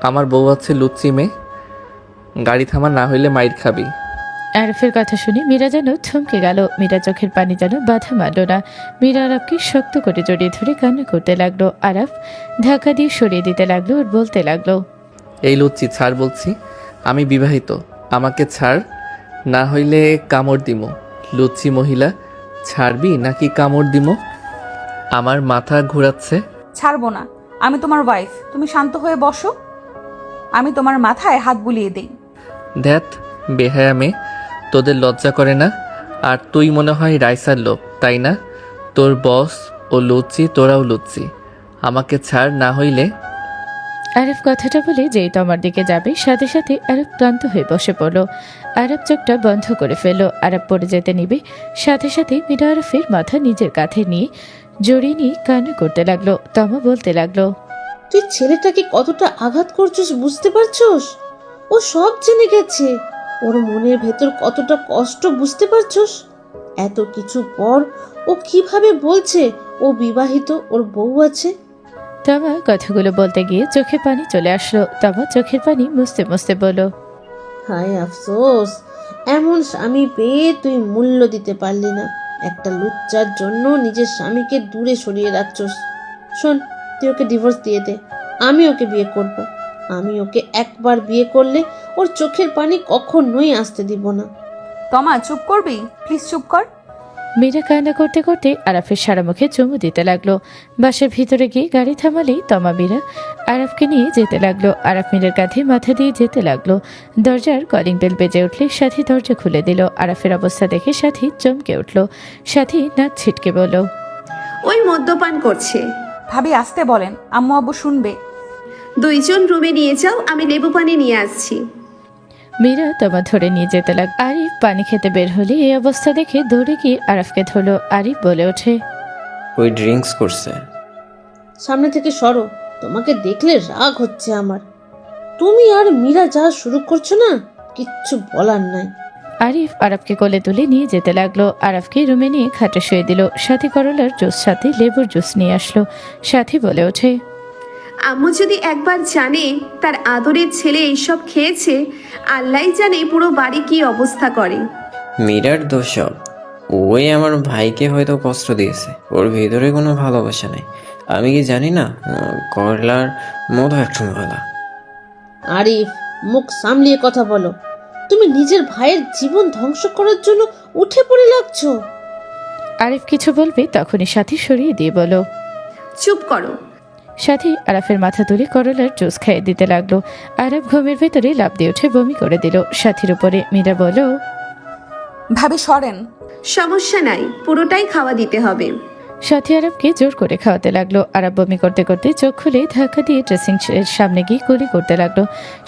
আমার বউ আছে লুচ্চি মেয়ে, গাড়ি থামা, না হইলে মাইর খাবি। আরাফের কথা শুনে মীরা যেন থমকে গেল। মীরা চোখের পানি যেন বাধা মারল না। মীরা আরাফকে শক্ত করে জড়িয়ে ধরে কান্না করতে লাগলো। আরাফ ধাক্কা দিয়ে সরিয়ে দিতে লাগলো আর বলতে লাগলো, এই লুচ্চি ছাড় বলছি, আমি বিবাহিত, আমাকে ছাড়, না হইলে কামড় দিমো। লুচ্চি মহিলা, ছাড়বি নাকি কামড় দিমো? আমার মাথা ঘোরাচ্ছে। ছাড়বো না, আমি তোমার ওয়াইফ, তুমি শান্ত হয়ে বসো, আমি তোমার মাথায় হাত বুলিয়ে দেই। ধ্যাত, বেহায়া মেয়ে, তোদের লজ্জা করে না? আর তুই মনে হয় রাইসার লোক, তাই না? তোর বস ও লুচ্চি, তোরাও লুচ্চি, আমাকে ছাড়, না হইলে। আরাফ কথাটা বলে যেই তমার দিকে যাবে সাথে সাথে আরাফ ক্লান্ত হয়ে বসে পড়ল। আরাফ চোখটা বন্ধ করে ফেলল। আরাফ পড়ে যেতে নিবে সাথে সাথে মীরা আরাফের মাথা নিজের কাঁধে নিয়ে জড়িয়ে নিয়ে কান্না করতে লাগলো। তমা বলতে লাগলো, তুই ছেলেটাকে কতটা আঘাত করছিস বুঝতে পারছস? ও সব জেনে গেছে, ওর মনের ভেতর কতটা কষ্ট বুঝতে পারছস? এত কিছু পর ও কিভাবে বলছে ও বিবাহিত, ওর বউ আছে? তমা কথাগুলো বলতে গিয়ে চোখে পানি চলে আসলো। তমা চোখের পানি মুছতে মুছতে বলল, হায় আফসোস, এমন স্বামী পেয়ে তুই মূল্য দিতে পারলি না। একটা লুচ্চার জন্য নিজের স্বামীকে দূরে সরিয়ে রাখছস। শোন, তুই ওকে ডিভোর্স দিয়ে দে, আমি ওকে বিয়ে করব। আমি ওকে একবার বিয়ে করলে ওর চোখের পানি কখনোই আসতে দিব না। তমা চুপ করবি, প্লিজ চুপ কর। মীরা কান্না করতে করতে আরাফের সারা মুখে চুমু দিতে লাগলো। বাসার ভিতরে গিয়ে গাড়ি থামালেই তমা মীরা আরাফকে নিয়ে যেতে লাগলো। আরাফ মীরার কাঁধে মাথা দিয়ে যেতে লাগলো। দরজার কলিং বেল বেজে উঠলে সাথী দরজা খুলে দিল। আরাফের অবস্থা দেখে সাথী চমকে উঠল। সাথী নাক ছিটকে বলল, ওই মদ্যপান করছে। ভাবি আসতে বলেন, আম্মু আব্বু শুনবে। দুইজন রুমে নিয়ে যাও, আমি লেবু পানি নিয়ে আসছি। মীরা তমা ধরে নিয়ে যেতে লাগ। আরিফ পানি খেতে বের হলে এই অবস্থা দেখে দৌড়ে গিয়ে আরাফকে ধরল। আরিফ বলে ওঠে, ওই ড্রিঙ্কস করছে। সামনে থেকে সরো, তোমাকে দেখলে রাগ হচ্ছে আমার। তুমি আর মীরা যা শুরু করছো না, কিচ্ছু বলার নাই। আরিফ আরাফকে কোলে তুলে নিয়ে যেতে লাগলো। আরাফকে রুমে নিয়ে খাটে শুয়ে দিল। সাথী করলার জুস সাথে লেবুর জুস নিয়ে আসলো। সাথী বলে ওঠে, আম্মু যদি একবার জানে তার আদরের ছেলে এইসব খেয়েছে, আল্লাহ জানে পুরো বাড়ি কি অবস্থা করে। মীরার দোষ সব। ওই আমার ভাইকে হয়তো কষ্ট দিয়েছে, ওর ভিতরে কোনো ভালোবাসা নেই। আমি কি জানি না? করলার মতো একটু ভালো। আরিফ, মুখ সামলিয়ে কথা বলো। তুমি নিজের ভাইয়ের জীবন ধ্বংস করার জন্য উঠে পড়ে লাগছো। আরিফ কিছু বলবে তখনই সাথী সরিয়ে দিয়ে বলো, চুপ করো। সাথী আরাফের মাথা তুলে করলার জুস খাইয়ে দিতে লাগলো। আরাফ ঘুমের ভেতরে লাফ দিয়ে উঠে বমি করে দিল। সাথীর উপরে মীরা বলল, ভাবি সরেন। সমস্যা নাই, পুরোটাই খাওয়া দিতে হবে। সাথী আরাফকে জোর করে খাওয়াতে লাগলো। আরাফ বমি করতে করতে চোখ খুলে ধাক্কা দিয়ে ড্রেসিং এর সামনে গিয়ে কুলি করতে লাগলো।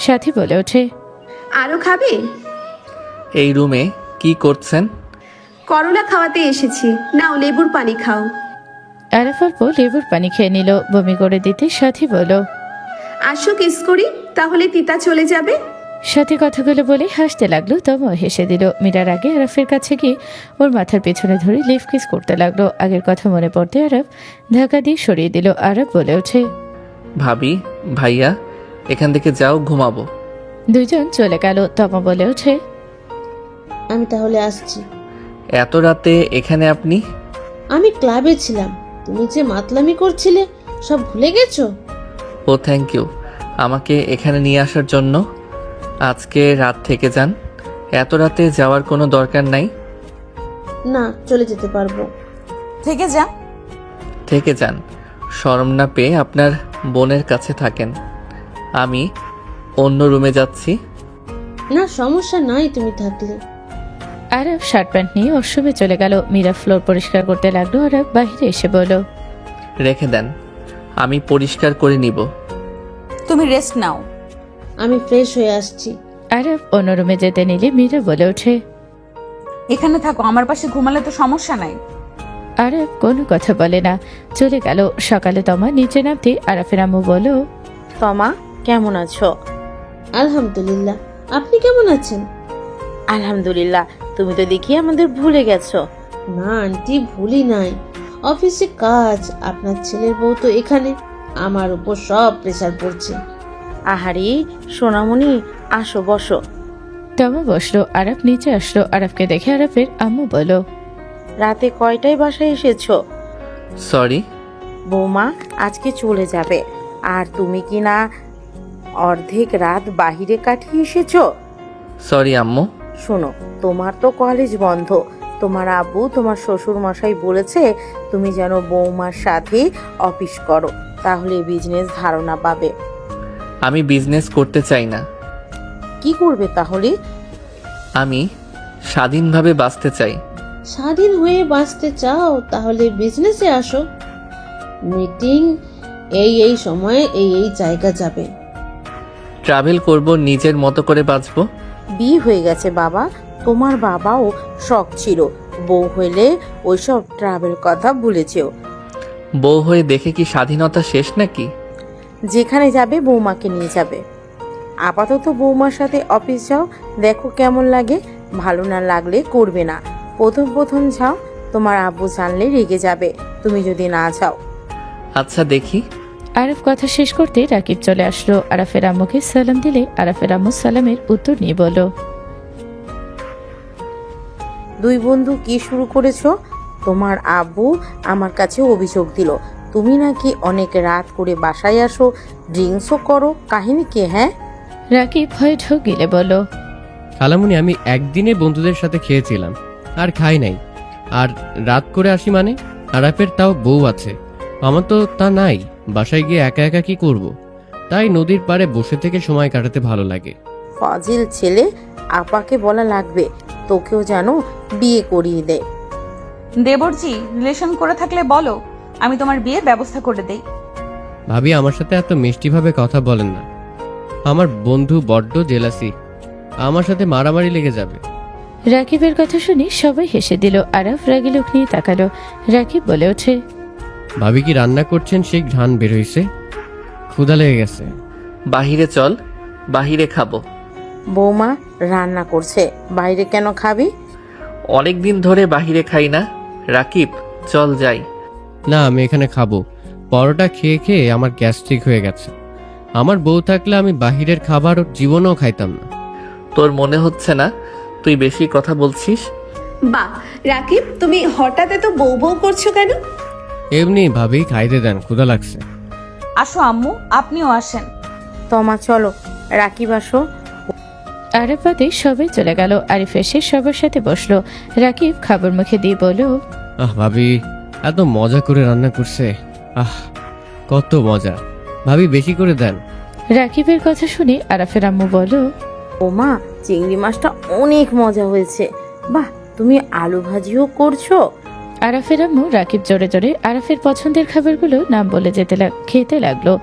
সাথী বলে ওঠে, আরো খাবে? এই রুমে কি করছেন? করলা খাওয়াতে এসেছি, নাও লেবুর পানি খাও। আরাফ অল্প লেবুর পানি খেয়ে নিল। বমি করে দিতে সাথী বলল, আসো কিস করি, তাহলে তিতা চলে যাবে। সাথী কথাগুলো বলে হাসতে লাগলো। তমা হেসে দিল। মীরার আগে আরাফের কাছে গিয়ে ওর মাথার পেছনে ধরে লিপ কিস করতে লাগলো। আগের কথা মনে পড়তে আরাফ ধাক্কা দিয়ে সরিয়ে দিল। আরাফ বলে ওঠে, ভাবি, ভাইয়া, এখান থেকে যাও, ঘুমাবো। দুইজন চলে গেল। তমা বলে ওঠে, আমি তাহলে আসছি। এত রাতে এখানে আপনি? আমি ক্লাবে ছিলাম, তুমি যে মাতলামি করছিলে সব ভুলে গেছো? ও থ্যাংক ইউ আমাকে এখানে নিয়ে আসার জন্য। আজকে রাত থেকে যান, এত রাতে যাওয়ার কোনো দরকার নাই। না, চলে যেতে পারবো। থেকে যা। থেকে যান, শরম না পেয়ে আপনার বোনের কাছে থাকেন। আমি অন্য রুমে যাচ্ছি। না, সমস্যা নাই তুমি থাকলে। আরব শার্ট প্যান্ট নিয়ে ওয়াশরুমে চলে গেল। মীরা ফ্লোর পরিষ্কার করতে লাগলো। আরব বাইরে এসে বলল, রেখে দেন, আমি পরিষ্কার করে নিব। তুমি রেস্ট নাও। আমি ফ্রেশ হয়ে আসছি। আরব অন্য রুমে যেতে নিলে মীরা বলে ওঠে, এখানে থাকো, আমার পাশে ঘুমালে তো সমস্যা নাই। আরব কোনো কথা বলে না, চলে গেল। সকালে তমা নিচে নামতে আরাফের আম্মু বলল, তমা কেমন আছো? আলহামদুলিল্লাহ, আপনি কেমন আছেন? আলহামদুলিল্লাহ। তুমি তো দেখি আমাদের ভুলে গেছো। না আন্টি, ভুলি নাই। অফিসে কাজ, আপনার ছেলের বউ তো এখানে, আমার উপর সব প্রেসার পড়ছে। আহারে সোনামণি, আসো বসো। তমা বসলো। আরব নিচে আসলো। আরবকে দেখে আরবের আম্মু বলল, রাতে কয়টায় বাসায় এসেছো? সরি। বৌমা আজকে চলে যাবে, আর তুমি কি না অর্ধেক রাত বাহিরে কাটিয়ে এসেছো? সরি আম্মু। শোনো, তোমার তো কলেজ বন্ধ। তোমার আব্বু তোমার শ্বশুর মশাই বলেছে তুমি যেন বৌমার সাথে অফিস করো, তাহলে বিজনেস ধারণা পাবে। আমি বিজনেস করতে চাই না। কি করবে তাহলে? আমি স্বাধীনভাবে বাঁচতে চাই। স্বাধীন হয়ে বাঁচতে চাও তাহলে বিজনেসে আসো। মিটিং এই সময়ে এই জায়গা যাবে। ট্রাভেল করব, নিজের মতো করে বাঁচবো। বিয়ে হয়ে গেছে বাবা, তোমার বাবাও শখ ছিল, বউ হইলে ওইসব ট্রাভেল কথা ভুলেছেও। বউ হয়ে দেখে কি স্বাধীনতা শেষ নাকি? যেখানে যাবে বৌমাকে নিয়ে যাবে। আপাতত বৌমার সাথে অফিস যাও, দেখো কেমন লাগে। ভালো না লাগলে করবে না। প্রথম যাও, তোমার আব্বু জানলে রেগে যাবে তুমি যদি না যাও। আচ্ছা দেখি। আরব কথা শেষ করতে রাকিব চলে আসলো। আরাফের আম্মুকে সালাম দিলে আরাফের আম্মু সালামের উত্তর নিয়ে বলল, দুই বন্ধু কি শুরু করেছো? তোমার আব্বু আমার কাছে অভিযোগ দিল তুমি নাকি অনেক রাত করে বাসায় আসো, ড্রিঙ্কসও করো। কাহিনী কি? হ্যাঁ, রাকিব ভয়ে ঢোক গিলে বলল, খালামুনি, আমি একদিনে বন্ধুদের সাথে খেয়েছিলাম, আর খাই নাই। আর রাত করে আসি মানে? আরাফের তাও বউ আছে, আমার তো তা নাই। বাসায় গিয়ে একা একা কি করব? তাই নদীর পাড়ে বসে থেকে সময় কাটাতে ভালো লাগে। ফাজিল ছেলে, আপাকে বলা লাগবে তোকেও যেন বিয়ে করিয়ে দেয়। দেবরজি, রিলেশন করে থাকলে বলো, আমি তোমার বিয়ের ব্যবস্থা করে দেই। ভাবি, আমার সাথে এত মিষ্টিভাবে কথা বলেন না। আমার বন্ধু বড্ড জেলাসি, আমার সাথে মারামারি লেগে যাবে। রাকিবের কথা শুনে সবাই হেসে দিল। আরাফ রাগী লোক নিয়ে তাকালো। রাকিব বলে ওঠে, ভাবি কি রান্না করছেন? সেই ঘ্রাণ বের হইছে, ক্ষুধা লেগে গেছে। বাহিরে চল, বাহিরে খাবো। বৌমা রান্না করছে, বাইরে কেন খাবি? অনেক দিন ধরে বাহিরে খাই না। রাকিব, চল যাই। না, আমি এখানে খাবো। পরোটা খেয়ে খেয়ে আমার গ্যাস্ট্রিক হয়ে গেছে। আমার বউ থাকলে আমি বাহিরের খাবার জীবনেও খাইতাম না। তোর মনে হচ্ছে না তুই বেশি কথা বলছিস? বাহ রাকিব, তুমি হঠাৎ এত বউ বউ করছো কেন? এমনি ভাবি, খাইতে দেন, ক্ষুধা লাগছে। আসো আম্মু, আপনিও আসেন। তমা চলো, রাকিব আসো। আরাফ বাদে সবাই চলে গেল। আরিফ এসে সবার সাথে বসলো। রাকিব খাবার মুখে দিয়ে বলল, ভাবি এত মজা করে রান্না করছে। কত মজা। ভাবি বেশি করে দেন। রাকিবের কথা শুনে আরাফের আম্মু বলল, বৌমা চিংড়ি মাছটা অনেক মজা হয়েছে। বাহ, তুমি আলু ভাজিও করছো? আরাফের আম্মু রাকিব জোরে জোরে আরাফের পছন্দের খাবারগুলো নাম বলে খেতে লাগলো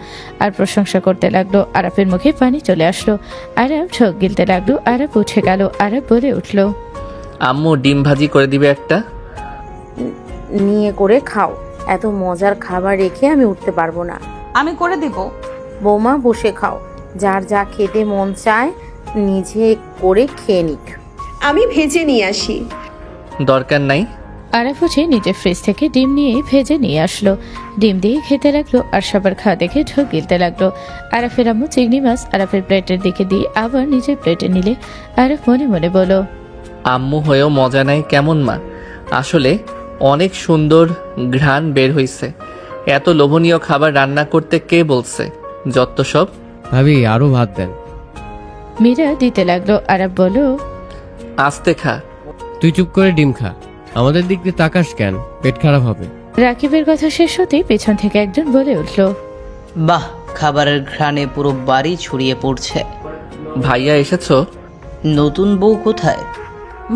আর প্রশংসা করতে লাগলো। আরাফের মুখে পানি চলে আসলো। আরাফ ঢোক গিলতে লাগলো। আরাফ উঠে গেল। আরাফ বলে উঠল, আম্মু ডিম ভাজি করে দিবে একটা? নিয়ে করে খাও, এত মজার খাবার রেখে আমি উঠতে পারবো না। আমি করে দিব। বৌমা বসে খাও, যার যা খেতে মন চায় নিজে করে খেয়ে নিক। আমি ভেজে নিয়ে আসি। দরকার নাই। আরাফ উঠে নিজের ফ্রিজ থেকে ডিম নিয়ে ভেজে নিয়ে আসলো। ডিম দিয়ে খেতে লাগলো আর সবার খাওয়া দেখে ঢোক গিলতে লাগলো। আরাফের আম্মু চিংড়ি মাছ আরাফের প্লেটের দিকে দিয়ে আবার নিজের প্লেটে নিলে আরাফ মনে মনে বলল, আম্মু হয়েও মজা নাই কেমন মা? আসলে অনেক সুন্দর ঘ্রাণ বের হইছে। এত লোভনীয় খাবার রান্না করতে কে বলছে? যত সব। ভাবি আরো ভাত দেন। মীরা দিতে লাগলো। আরাফ বলল, আস্তে খা। তুই চুপ করে ডিম খা, আমাদের দিক দিয়ে তাকাস কেন? পেট খারাপ হবে। রাকিবের কথা শেষ হতেই পেছন থেকে একজন বলে উঠল, বাহ, খাবারের ঘ্রাণে পুরো বাড়ি ছড়িয়ে পড়ছে। ভাইয়া এসেছো? নতুন বউ কোথায়?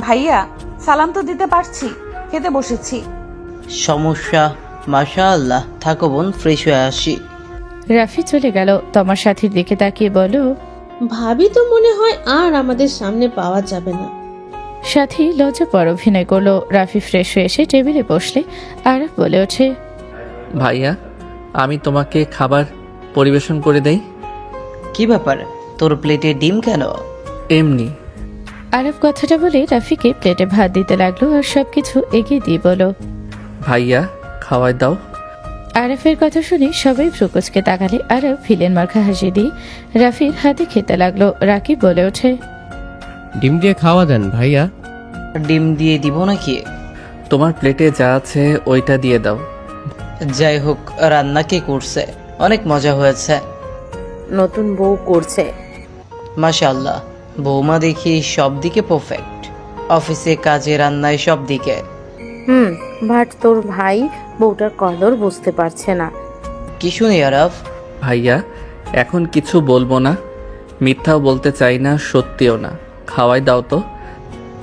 ভাইয়া সালাম তো দিতে পারছি, খেতে বসেছি। সমস্যা? মাশা আল্লাহ, থাকো বোন, ফ্রেশ হয়ে আসি। রাফি চলে গেল। তমার সাথীর দিকে তাকিয়ে বলো, ভাবি তো মনে হয় আর আমাদের সামনে পাওয়া যাবে না। সাথী লজ্জা পর অভিনয় করলো। রাফি ফ্রেশ হয়ে এসে টেবিলে বসলে আরাফ বলে ওঠে, ভাইয়া আমি তোমাকে খাবার পরিবেশন করে দেই। কি ব্যাপার, তোর প্লেটে ডিম কেন? এমনি। আরাফ কথাটা বলে রাফিকে প্লেটে ভাত দিতে লাগলো আর সবকিছু এগিয়ে দিয়ে বলো, ভাইয়া খাওয়াই দাও। আরাফের কথা শুনে সবাই ফ্রুকুচকে তাকালে আরাফ ভিলেন মার্কা হাসি দিয়ে রাফির হাতে খেতে লাগলো। রাকিব বলে ওঠে, ডিম দিয়ে খাওয়া দেন ভাইয়া। ডিম দিয়ে দিব নাকি? তোমার প্লেটে যা আছে ওইটা দিয়ে দাও। যাই হোক, রান্না কে করছে? অনেক মজা হয়েছে। নতুন বউ করছে। মাশাআল্লাহ, বৌমা দেখি সব দিকে পারফেক্ট, অফিসে, কাজে, রান্নায়, সব দিকে। বাট তোর ভাই বউটার কদর বুঝতে পারছে না। কি শুনি আরাফ? ভাইয়া এখন কিছু বলবো না, মিথ্যাও বলতে চাই না, সত্যিও না। খাওয়াই দাও তো।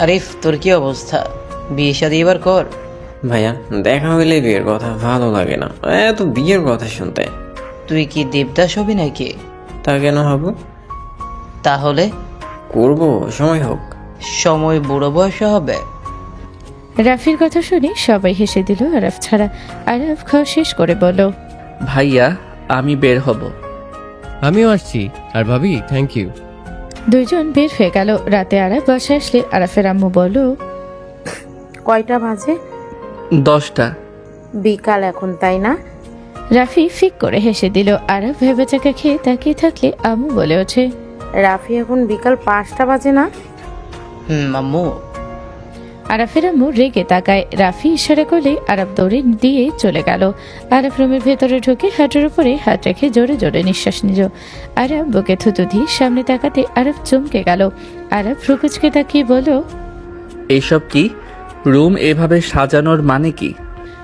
আরিফ, তোর কি অবস্থা? বিয়ে শাদী এবার কর। ভাইয়া দেখা হইলে বিয়ের কথা ভালো লাগে না, এত বিয়ের কথা শুনতে। তুই কি দেবদাস হবি নাকি? তা কেন হব? তাহলে করবো, সময় হোক। সময় বুড়ো বয়সে হবে। রাফির কথা শুনে সবাই হেসে দিল আরাফ ছাড়া। আরাফ খাওয়া শেষ করে বলল, ভাইয়া আমি বের হব। আমিও আসছি। আর ভাবি থ্যাংক ইউ। দুইজন বের হয়ে গেল। রাতে আরাফ বাসায় আসলে আরাফের আম্মু বলল, কয়টা বাজে? 10টা। বিকাল এখন, তাই না? রাফি ফিক করে হেসে দিল। আরাফ ভেবেচাকা খেয়ে তাকিয়ে থাকলে আম্মু বলে ওঠে, রাফি এখন বিকাল 5টা বাজে না? আম্মু। আরাফের আম্মু রেগে তাকায়। রাফি ইশারা করলে আরাফ দৌড়ে দিয়ে চলে গেল। আরাফ রুমের ভেতরে ঢুকে হাঁটুর উপরে হাত রেখে জোরে জোরে নিঃশ্বাস নিল। আরাফ বুকে থুতু দিয়ে সামনে তাকাতে আরাফ চমকে গেল। আরাফ রুকুচকে তাকিয়ে বলল, এইসব কি? রুম এভাবে সাজানোর মানে কি?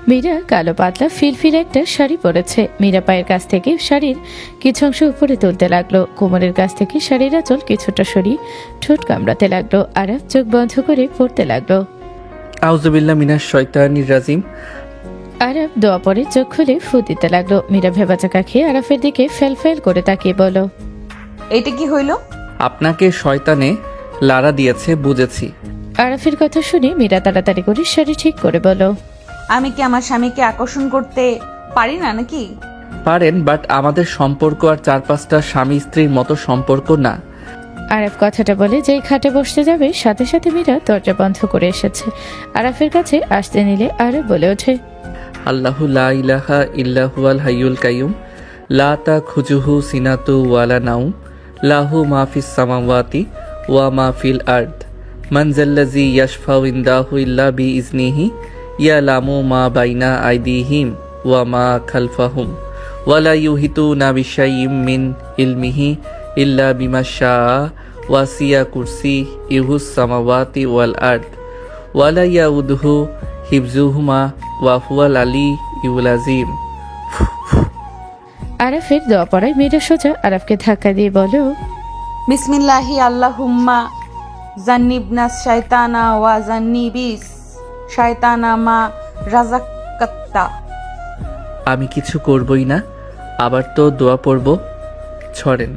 মীরা কালো পাতলা ফিরফির একটা শাড়ি পরেছে। মীরা পায়ের কাছ থেকে শাড়ির কিছু অংশ উপরে তুলতে লাগলো। কোমরের কাছ থেকে শাড়ির আঁচল কিছুটা সরিয়ে ঠোঁট কামড়াতে লাগলো। আরাফ চোখ বন্ধ করে পড়তে লাগলো। আউযুবিল্লাহ মিনাশ শয়তানির রাজিম। আরাফ দোয়া পরে চোখ খুলে ফু দিতে লাগলো। মীরা ভেবাচাকা খেয়ে আরাফের দিকে ফেল ফেল করে তাকিয়ে বলল, এইটা কি হইল? আপনাকে শয়তানে লাড়া দিয়েছে, বুঝেছি। আরাফের কথা শুনে মীরা তাড়াতাড়ি করে শাড়ি ঠিক করে বলল, আমি কি আমার স্বামীকে আকর্ষণ করতে পারি না নাকি? পারেন, বাট আমাদের সম্পর্ক আর 4-5টা স্বামী স্ত্রীর মতো সম্পর্ক না। আরাফ কথাটা বলে যেই খাটে বসতে যাবে সাথে সাথে মীরা দরজা বন্ধ করে এসেছে। আরাফের কাছে আসতে নিলে আরাফ বলে ওঠে, আল্লাহু লা ইলাহা ইল্লা হুয়াল হাইয়ুল কাইয়ুম লা তাখুজুহু সিনাতু ওয়ালা নাউম লাহু মা ফিস সামাওয়াতি ওয়া মা ফিল আরদ মান যাল্লাযী ইয়াশফাউ ইনদাহু ইল্লা বিইজনিহি ইয়ালামু মা বাইনা আইদিহিম ওয়া মা খালফাহুম ওয়ালা ইউহিতুনা বিশাইইম মিন ইলমিহি ইল্লা বিমা শাআ ওয়াসিয়া কুরসিয়ুহুস সামাওয়াতি ওয়াল আরদ ওয়ালা ইয়াউদুহু হিফজুহুমা ওয়া হুয়াল আলিয়্যুল আযীম। আরাফের দোয়া পড়ায় মীরা সোজা আরাফকে ধাক্কা দিয়ে বলো, বিসমিল্লাহি আল্লাহুম্মা জান্নিবনাস শায়তানা ওয়া জান্নিবিস শায়তানা মা রাযাকাত্তা। আমি কিছু করবই না, আবার তো দোয়া পড়ব। ছড়েন।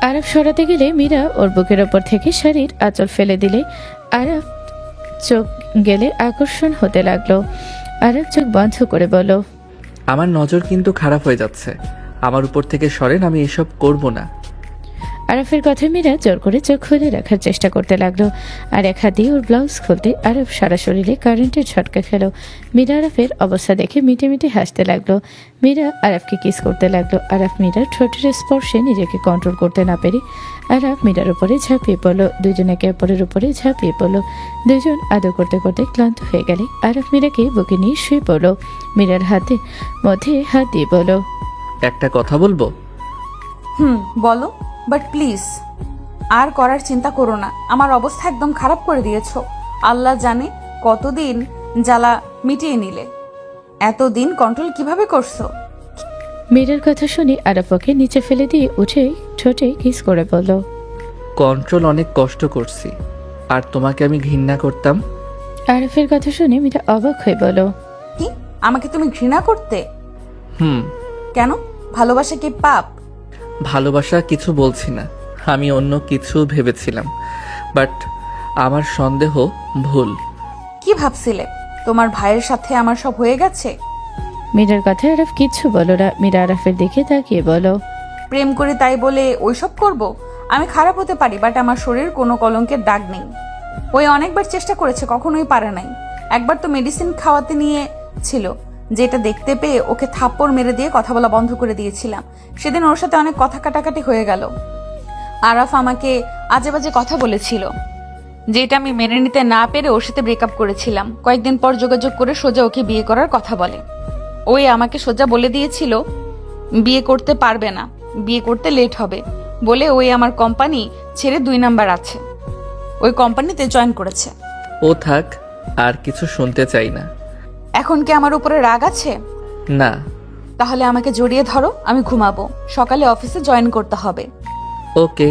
আরাফ সরাতে গেলে মীরা ওর বুকের ওপর থেকে শাড়ির আঁচল ফেলে দিলে আরাফ চোখ গেলে আকর্ষণ হতে লাগলো। আরাফ চোখ বন্ধ করে বলল, আমার নজর কিন্তু খারাপ হয়ে যাচ্ছে, আমার উপর থেকে সরেন, আমি এসব করব না। আরাফের কথা মীরা জোর করে চোখ খুলে রাখার চেষ্টা করতে লাগলো। আর এক হাত দিয়ে ওর ব্লাউজ খুলতে আরাফ সারা শরীরে কারেন্টের ঝটকা খেল। মীরা আরাফের অবস্থা দেখে মিটে মিটে হাসতে লাগলো। মীরা আরাফকে কিস করতে লাগলো। আরাফ মীরার ঠোঁটের স্পর্শে নিজেকে কন্ট্রোল করতে না পেরে আরাফ মীরার উপরে ঝাঁপিয়ে পড়লো। দুজন একে অপরের উপরে ঝাঁপিয়ে পড়লো। দুজন আদর করতে করতে ক্লান্ত হয়ে গেলে আরাফ মীরাকে বুকে নিয়ে শুয়ে পড়লো। মীরার হাতে মধ্যে হাত দিয়ে বলল, একটা কথা বলবো? বলো, বাট প্লিজ আর করার চিন্তা করো না। আমার অবস্থা একদম খারাপ করে দিয়েছো। আল্লাহ জানে কতদিন জ্বালা মিটিয়ে নিলে। এতদিন কন্ট্রোল কিভাবে করছো? মীরার কথা শুনে আরাফ ওকে নিচে ফেলে দিয়ে উঠে ঠোঁটে কিস করে বলল, কন্ট্রোল অনেক কষ্ট করছি, আর তোমাকে আমি ঘৃণা করতাম। আরফের কথা শুনে মীরা অবাক হয়ে বলল, কি আমাকে তুমি ঘৃণা করতে? হুম। কেন? ভালোবাসা কি পাপ? ভালোবাসা কিছু বলছি না, আমি অন্য কিছু ভেবেছিলাম, বাট আমার সন্দেহ ভুল। কি ভাবছিলে? তোমার ভাইয়ের সাথে আমার সব হয়ে গেছে? মীরার কথায় আরফ কিচ্ছু বলো না। মীরা আরফের দিকে তাকিয়ে বলো, প্রেম করে তাই বলে ওইসব করব? আমি খারাপ হতে পারি, বাট আমার শরীর কোনো কলঙ্কের দাগ নেই। ওই অনেকবার চেষ্টা করেছে, কখনোই পারে নাই। একবার তো মেডিসিন খাওয়াতে নিয়ে ছিল, যেটা দেখতে পেয়ে ওকে থাপ্পড় মেরে দিয়ে কথা বলা বন্ধ করে দিয়েছিলাম। সেদিন ওর সাথে অনেক কথা কাটাকাটি হয়ে গেল। আরাফ আমাকে আজে বাজে কথা বলেছিল, যেটা আমি মেনে নিতে না পেরে ওর সাথে ব্রেকআপ করেছিলাম। কয়েকদিন পর যোগাযোগ করে সোজা ওকে বিয়ে করার কথা বলে। ওই আমাকে সোজা বলে দিয়েছিল বিয়ে করতে পারবে না, বিয়ে করতে লেট হবে বলে ওই আমার কোম্পানি ছেড়ে 2 নাম্বার আছে, ওই কোম্পানিতে জয়েন করেছে। ও থাক, আর কিছু শুনতে চাই না। এখন কি আমার উপরে রাগ আছে? না। তাহলে আমাকে জড়িয়ে ধরো, আমি ঘুমাবো, সকালে অফিসে জয়েন করতে হবে। ওকে।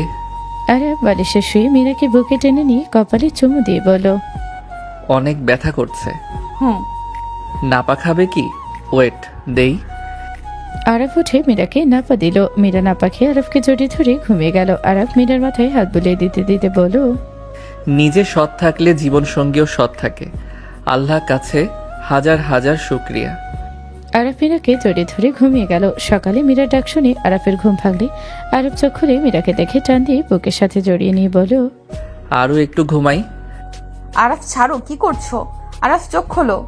আরফ বালিশে শুয়ে মীরাকে বুকে টেনে নিয়ে কপালে চুমু দিয়ে বলল, অনেক ব্যথা করছে। হুম। নাপা খাবে কি? ওয়েট দেই। আরফ উঠে মীরাকে নাপা দিল। মীরা নাপা খেয়ে আরফকে জড়িয়ে ধরে ঘুমিয়ে গেল। আরফ মীরার মাথায় হাত বুলিয়ে দিতে দিতে বলল, নিজে সৎ থাকলে জীবন সঙ্গীও সৎ থাকে। আল্লাহর কাছে হাজার হাজার শুকরিয়া। আরফ মীরাকে জড়িয়ে ধরে ঘুমিয়ে গেল। সকালে মীরার ডাক শুনে আরফের ঘুম ভাঙলে আরফ চোখ খুলে মীরাকে দেখে টান দিয়ে বুকের সাথে জড়িয়ে নিয়ে বলল, আরও একটু ঘুমাই। আরাফ ছাড়ো, কি করছো? আরাফ চোখ খোলো।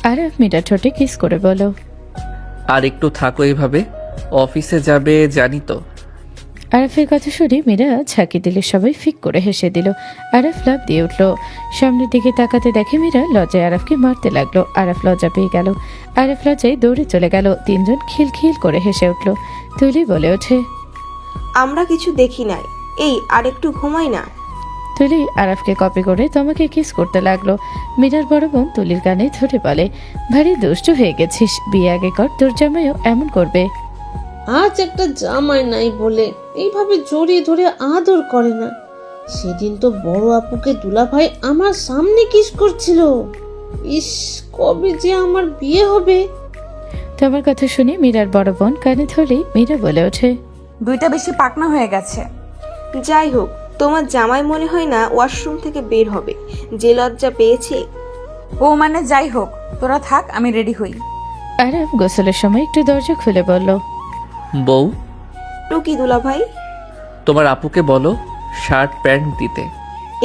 আরফ মীরার ঠোঁটে কিস করে বলল, আর একটু থাকো এইভাবে, অফিসে যাবে জানি তো। আরফের কথা শুনে মীরা ঝাঁকি দিলে সবাই ফিক করে হেসে দিল। আরফ লাফ দিয়ে উঠল। সামনের দিকে তাকাতে দেখে মীরা লজ্জায় আরফকে মারতে লাগলো। আরফ লজ্জা পেয়ে গেল। আরফ লজ্জায় দৌড়ে চলে গেল। 3 জন খিলখিল করে হেসে উঠল। তুলি বলে ওঠে, আমরা কিছু দেখি নাই, এই আর একটু ঘুমাই না। তুলি আরফকে কপি করে তোমাকে কিস করতে লাগলো। মীরার বড় বোন তুলির কানে ধরে বলে, ভারী দুষ্টু হয়ে গেছিস, বিয়ে আগে কর, তোর জামাইও এমন করবে। আজ একটা জামাই নাই বলে এইভাবে জড়িয়ে ধরে আদর করে না। সেদিন তো বড় আপুকে দুলাভাই আমার সামনে কিস করছিল। ইস, কবে যে আমার বিয়ে হবে। তোমার কথা শুনে মীরার বড় বোন কানে ধরলেই মীরা বলে ওঠে, 2টা বেশি পাকনা হয়ে গেছে। যাই হোক, তোমার জামাই মনে হয় না ওয়াশরুম থেকে বের হবে, যে লজ্জা পেয়েছে। ও মানে যাই হোক, তোরা থাক, আমি রেডি হই। আরফ গোসলের সময় একটু দরজা খুলে বলল, বউ, টুকি দুলাভাই, তোমার আপুকে বলো শার্ট প্যান্ট দিতে।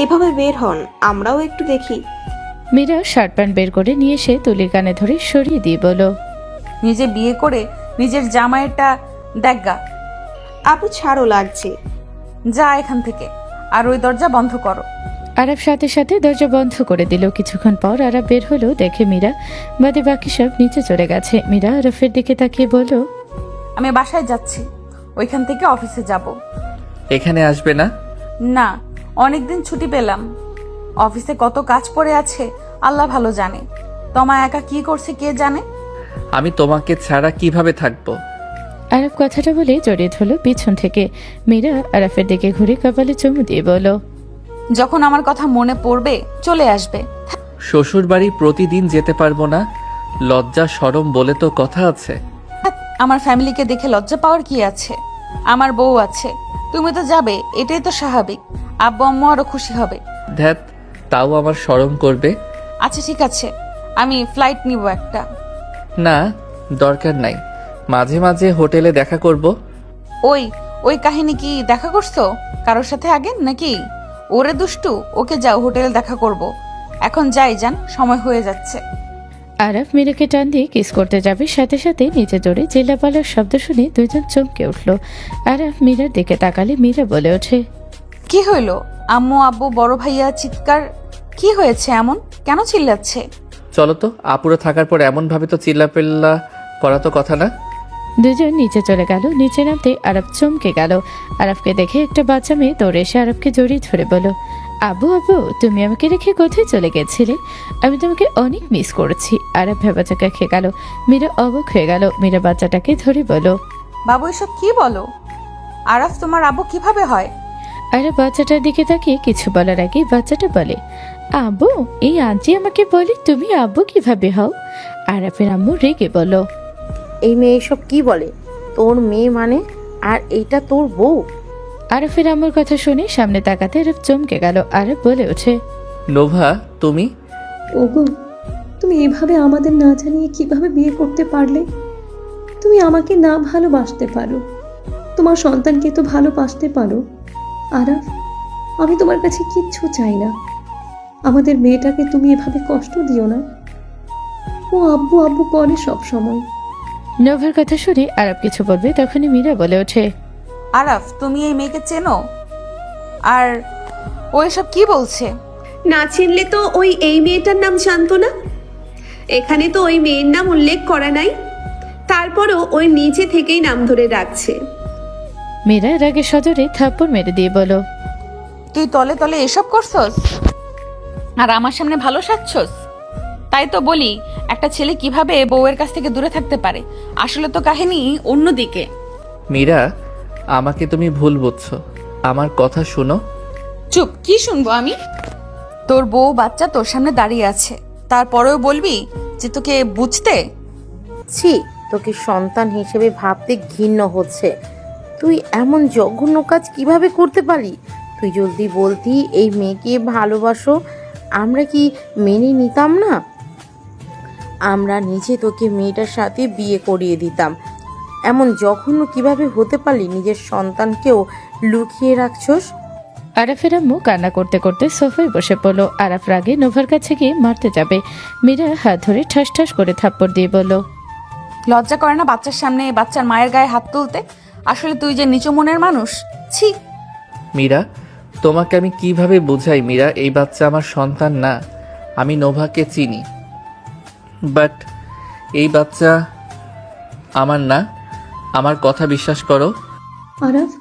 এভাবে বের হন, আমরাও একটু দেখি। মীরা শার্ট প্যান্ট বের করে নিয়ে এসে তুলির কানে ধরে সরিয়ে দিয়ে বলল, নিজে বিয়ে করে নিজের জামাইটা দেখগা। আপু ছাড়ো, লাগছে। যা এখান থেকে, আর ওই দরজা বন্ধ করো। আরব সাথে সাথে দরজা বন্ধ করে দিল। কিছুক্ষণ পর আরব বের হলো। দেখে মীরা বাদে বাকি সব নিচে চলে গেছে। মীরা আরফের দিকে তাকিয়ে বলল, আমি বাসায় যাচ্ছি, ওইখান থেকে অফিসে যাব। এখানে আসবে না? না, অনেকদিন ছুটি পেলাম, অফিসে কত কাজ পড়ে আছে আল্লাহ ভালো জানে। তোমা একা কি করছে কে জানে। আমি তোমাকে ছাড়া কিভাবে থাকবো? আরব কথাটা বলে জড়িয়ে ধরলো পিছন থেকে। মীরা আরফের দিকে ঘুরে কপালে চুমু দিয়ে বলল, যখন আমার কথা মনে পড়বে চলে আসবে। শ্বশুর বাড়ি প্রতিদিন যেতে পারবো না, লজ্জা শরম বলে তো কথা আছে। আমার ফ্যামিলিকে দেখে লজ্জা পাওয়ার কি আছে? আমার বউ আছে, তুমি তো যাবে, এটাই তো স্বাভাবিক। আব্বু আম্মু আরো খুশি হবে। ধ্যাত, তাও আমার শরম করবে। আচ্ছা ঠিক আছে, আমি ফ্লাইট নিব একটা। না, দরকার নাই, মাঝে মাঝে হোটেলে দেখা করব। ওই কাহিনী কি দেখা করছো কারোর সাথে আগে নাকি? ওরে দুষ্টু, ওকে যাও, হোটেলে দেখা করব। এখন যাই, যান, সময় হয়ে যাচ্ছে। আরব মীরাকে টান দিয়ে কিস করতে যাবে, সাথে সাথে নিচে জোরে চিল্লাপাল্লার শব্দ শুনে 2 জন চমকে উঠল। আরব মীরার দিকে তাকালে মীরা বলে ওঠে, কি হইলো? আম্মু আব্বু বড় ভাইয়া চিৎকার, কি হয়েছে এমন? কেন চিল্লাচ্ছে? চলো তো, আপুরা থাকার পর এমন ভাবে তো চিল্লাপিল্লা করা তো কথা না। 2 জন নিচে চলে গেল। নিচে নামতে আরব চমকে গেল। আরবকে দেখে একটা বাচ্চা মেয়ে দৌড়ে এসে আরবকে জড়িয়ে ধরে বলল, আবু আবু, তুমি আমাকে রেখে কোথায় চলে গেছিলে? আমি তোমাকে অনেক মিস করেছি। আরব ভেবাচাকা খেয়ে গেল। মীরা অবাক হয়ে গেল। মীরা বাচ্চাটাকে ধরে বলল, বাবু এসব কি বলো? আরাফ তোমার আব্বু কিভাবে হয়? আরব বাচ্চাটার দিকে তাকিয়ে কিছু বলার আগে বাচ্চাটা বলে, আব্বু, এই আন্টি আমাকে বলে তুমি আব্বু কিভাবে হও? আরাফের আম্মু রেগে বলল, এই মেয়ে এসব কি বলে? তোর মেয়ে মানে? আর এইটা তোর বউ? আরাফের আম্মুর কথা শুনে সামনে তাকাতে আরব চমকে গেল। আরব বলে ওঠে, নোভা তুমি? ওগো, তুমি এভাবে আমাদের না জানিয়ে কিভাবে বিয়ে করতে পারলে? তুমি আমাকে না ভালোবাসতে পারো, তোমার সন্তানকে তো ভালোবাসতে পারো। আরাফ, আমি তোমার কাছে কিচ্ছু চাই না। আমাদের মেয়েটাকে তুমি এভাবে কষ্ট দিও না। ও আব্বু আব্বু করে সব সময়। নোভার কথা শুনে আরব কিছু বলবে তখনই মীরা বলে ওঠে, আরাফ, তুমি এই মেয়েকে চেনো? আর ও এসব কি বলছে? না চিনলে তো ওই এই মেয়েটার নাম জানতো না। এখানে তো ওই মেয়ের নাম উল্লেখ করা নাই, তারপরও ওই নিচে থেকেই নাম ধরে রাখছে। মীরা রাগে সজোরে থাপ্পড় মেরে দিয়ে বলো, তুই তলে তলে এসব করছস আর আমার সামনে ভালো সাজছস? তাই তো বলি, একটা ছেলে কিভাবে বউয়ের কাছ থেকে দূরে থাকতে পারে? আসলে তো কাহিনী অন্যদিকে। মীরা, আমাকে তুমি ভুল বুঝছো, আমার কথা শোনো। চুপ, কি শুনবো আমি? তোর বউ বাচ্চা তোর সামনে দাঁড়িয়ে আছে, তারপরেও বলবি যে তোকে বুঝতে? ছি, তোকে সন্তান হিসেবে ভাবতে ঘৃণ্য হচ্ছে। তুই এমন জঘন্য কাজ কিভাবে করতে পারি? তুই জলদি বলতি এই মেয়েকে ভালোবাসো, আমরা কি মেনে নিতাম না? আমরা নিজে তোকে মেয়েটার সাথে বিয়ে করিয়ে দিতাম। এমন জঘন্য কিভাবে হতে পারলি? নিজের সন্তানকেও লুকিয়ে রাখছস। আরাফের আম্মু কান্না করতে করতে সোফায় বসে পড়লো। আরাফ রাগে নোভার কাছে গিয়ে মারতে যাবে। মীরা হাত ধরে ঠাস ঠাস করে থাপ্পড় দিয়ে বলল, লজ্জা করে না বাচ্চার সামনে বাচ্চার মায়ের গায়ে হাত তুলতে? আসলে তুই যে নিচু মনের মানুষ, ছি। মীরা, তোমাকে আমি কিভাবে বোঝাই? মীরা, এই বাচ্চা আমার সন্তান না। আমি নোভাকে চিনি, বাট এই বাচ্চা আমার না। আমার কথা বিশ্বাস করো। আরাফ,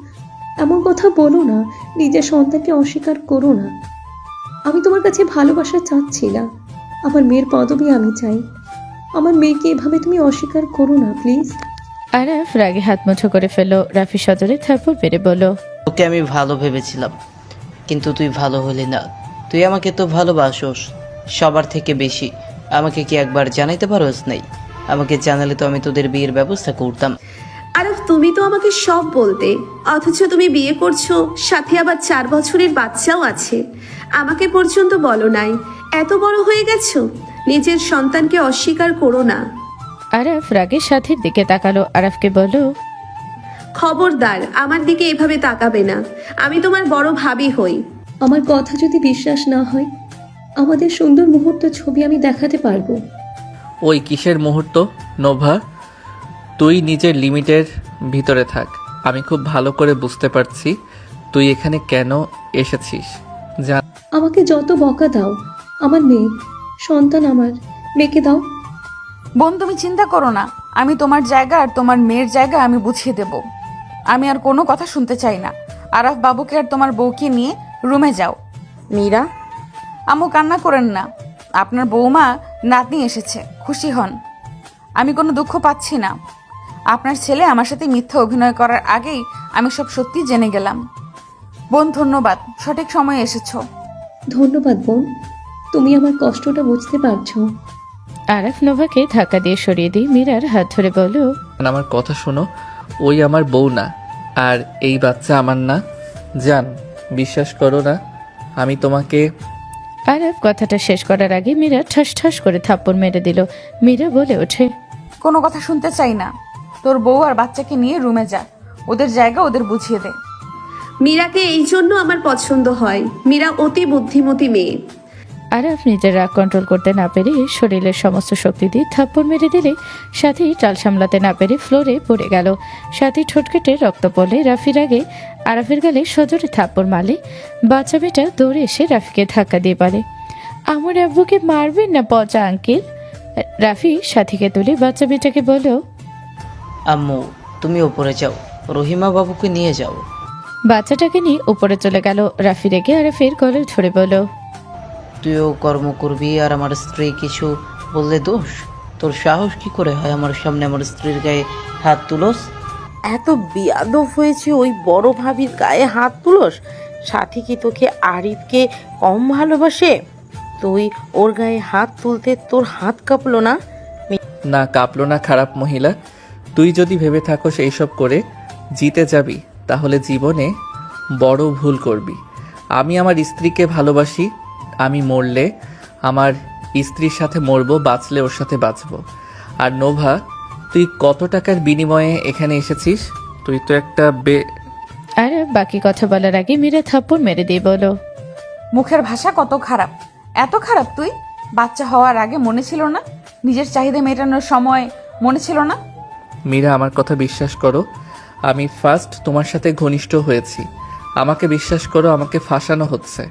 এমন কথা বলো না, নিজের সন্তানকে অস্বীকার করো না। আমি তোমার কাছে ভালোবাসা চাচ্ছি না, আমার মেয়ের পদবি আমি চাই। আমার মেয়েকে এভাবে তুমি অস্বীকার করো না প্লিজ। আরাফ রাগে হাত মুঠো করে ফেললো। রাফি সজোরে থাপ্পড় মেরে বলল, তোকে আমি ভালো ভেবেছিলাম, কিন্তু তুই ভালো হলি না। তুই আমাকে তো ভালোবাসোস সবার থেকে বেশি। আমাকে কি একবার জানাইতে পারোস নাই? আমাকে জানালে তো আমি তোদের বিয়ের ব্যবস্থা করতাম। আরব, তুমি তো আমাকে সব বলতে, অথচ তুমি বিয়ে করছো, সাথে আবার 4 বছরের বাচ্চাও আছে। আমাকে পর্যন্ত বলো নাই। এত বড় হয়ে গেছো, নিজের সন্তানকে অস্বীকার করো না। আরাফ রাগে সাথীর দিকে তাকালো। আরাফকে বলল, খবরদার আমার দিকে এভাবে তাকাবে না। আমি তোমার বড় ভাবি হই। আমার কথা যদি বিশ্বাস না হয়, আমাদের সুন্দর মুহূর্ত ছবি আমি দেখাতে পারবো। ওই কিসের মুহূর্ত? নোভা, তুই নিজের লিমিটের ভিতরে থাক। আমি খুব ভালো করে বুঝতে পারছি তুই এখানে কেন এসেছিস। আমাকে যত বকা দাও, আমার মেয়ে সন্তান, আমার মেয়েকে দাও। বোন, তুমি চিন্তা করো না, আমি তোমার জায়গা আর তোমার মেয়ের জায়গা আমি বুঝিয়ে দেব। আমি আর কোনো কথা শুনতে চাই না। আরাফ বাবুকে আর তোমার বউকে নিয়ে রুমে যাও। মীরা, আম্মু, কান্না করেন না। আপনার বৌমা নাতনি এসেছে, খুশি হন। আমি কোনো দুঃখ পাচ্ছি না। আপনার ছেলে আমার সাথে মিথ্যা অভিনয় করার আগেই আমি সব সত্যি জেনে গেলাম। বোন, ধন্যবাদ, সঠিক সময়ে এসেছো। ধন্যবাদ বোন, তুমি আমার কষ্টটা বুঝতে পারছো। আরাফ নোভাকে ধাক্কা দিয়ে সরিয়ে দিয়ে মীরার হাত ধরে বলল, আমার কথা শোনো, ওই আমার বউ না, আর এই বাচ্চা আমার না। জান, বিশ্বাস করো না আমি তোমাকে। আরাফ কথাটা শেষ করার আগে মীরা ঠাস ঠাস করে থাপ্পড় মেরে দিল। মীরা বলে ওঠে, কোনো কথা শুনতে চাই না। তোর বউ আর বাচ্চাকে নিয়ে রুমে যা, ওদের জায়গা ওদের বুঝিয়ে দে। মীরাকে এই জন্য আমার পছন্দ হয়। মীরা অতি বুদ্ধিমতী মেয়ে। আরাফ নিজের রাগ কন্ট্রোল করতে না পেরে শরীরের সমস্ত শক্তি দিয়ে থাপ্পড় মেরে দিলে সাথী টাল সামলাতে না পেরে ফ্লোরে পড়ে গেল। সাথী ঠোঁট কেটে রক্ত পড়লে রাফির আগে আরাফের গালে সজোরে থাপ্পড় মারলে বাচ্চা মেয়েটা দৌড়ে এসে রাফিকে ধাক্কা দিয়ে বলে, আমার আব্বুকে মারবেন না পচা আঙ্কেল। রাফি সাথীকে তুলে বাচ্চা মেয়েটাকে বলল, আম্মু, তুমি ওপরে যাও, রহিমা বাবুকে নিয়ে যাও। বাচ্চাটাকে নিয়ে উপরে চলে গেল। রাফি রেগে আরাফের গলে ধরে বলল, তুইও কর্ম করবি আর আমার স্ত্রী কিছু বললে দোষ? তোর সাহস কি করে হয় আমার সামনে আমার স্ত্রীর গায়ে হাত তুলোস? এত বেয়াদব হয়েছে ওই বড় ভাবির গায়ে হাত তুলোস? সাথী কি তোকে আরিফকে কম ভালোবাসে? তুই ওর গায়ে হাত তুলতে তোর হাত কাঁপলো না? না, কাঁপলো না খারাপ মহিলা। তুই যদি ভেবে থাকোস এইসব করে জিতে যাবি, তাহলে জীবনে বড় ভুল করবি। আমি আমার স্ত্রীকে ভালোবাসি। আমি মরলে আমার স্ত্রীর সাথে মরবো, বাঁচলে ওর সাথে বাঁচবো। আর নোভা, তুই কত টাকার বিনিময়ে এখানে এসেছিস? তুই তো একটা আরব বাকি কথা বলার আগে মীরা থাপ্পড় মেরে দিয়ে বলো, মুখের ভাষা কত খারাপ! এত খারাপ তুই! বাচ্চা হওয়ার আগে মনে ছিল না? নিজের চাহিদা মেটানোর সময় মনে ছিল না? মীরা, আমার কথা বিশ্বাস করো। আমি ফার্স্ট তোমার সাথে ঘনিষ্ঠ হয়েছি। আমাকে বিশ্বাস করো, আমাকে ফাঁসানো হচ্ছে।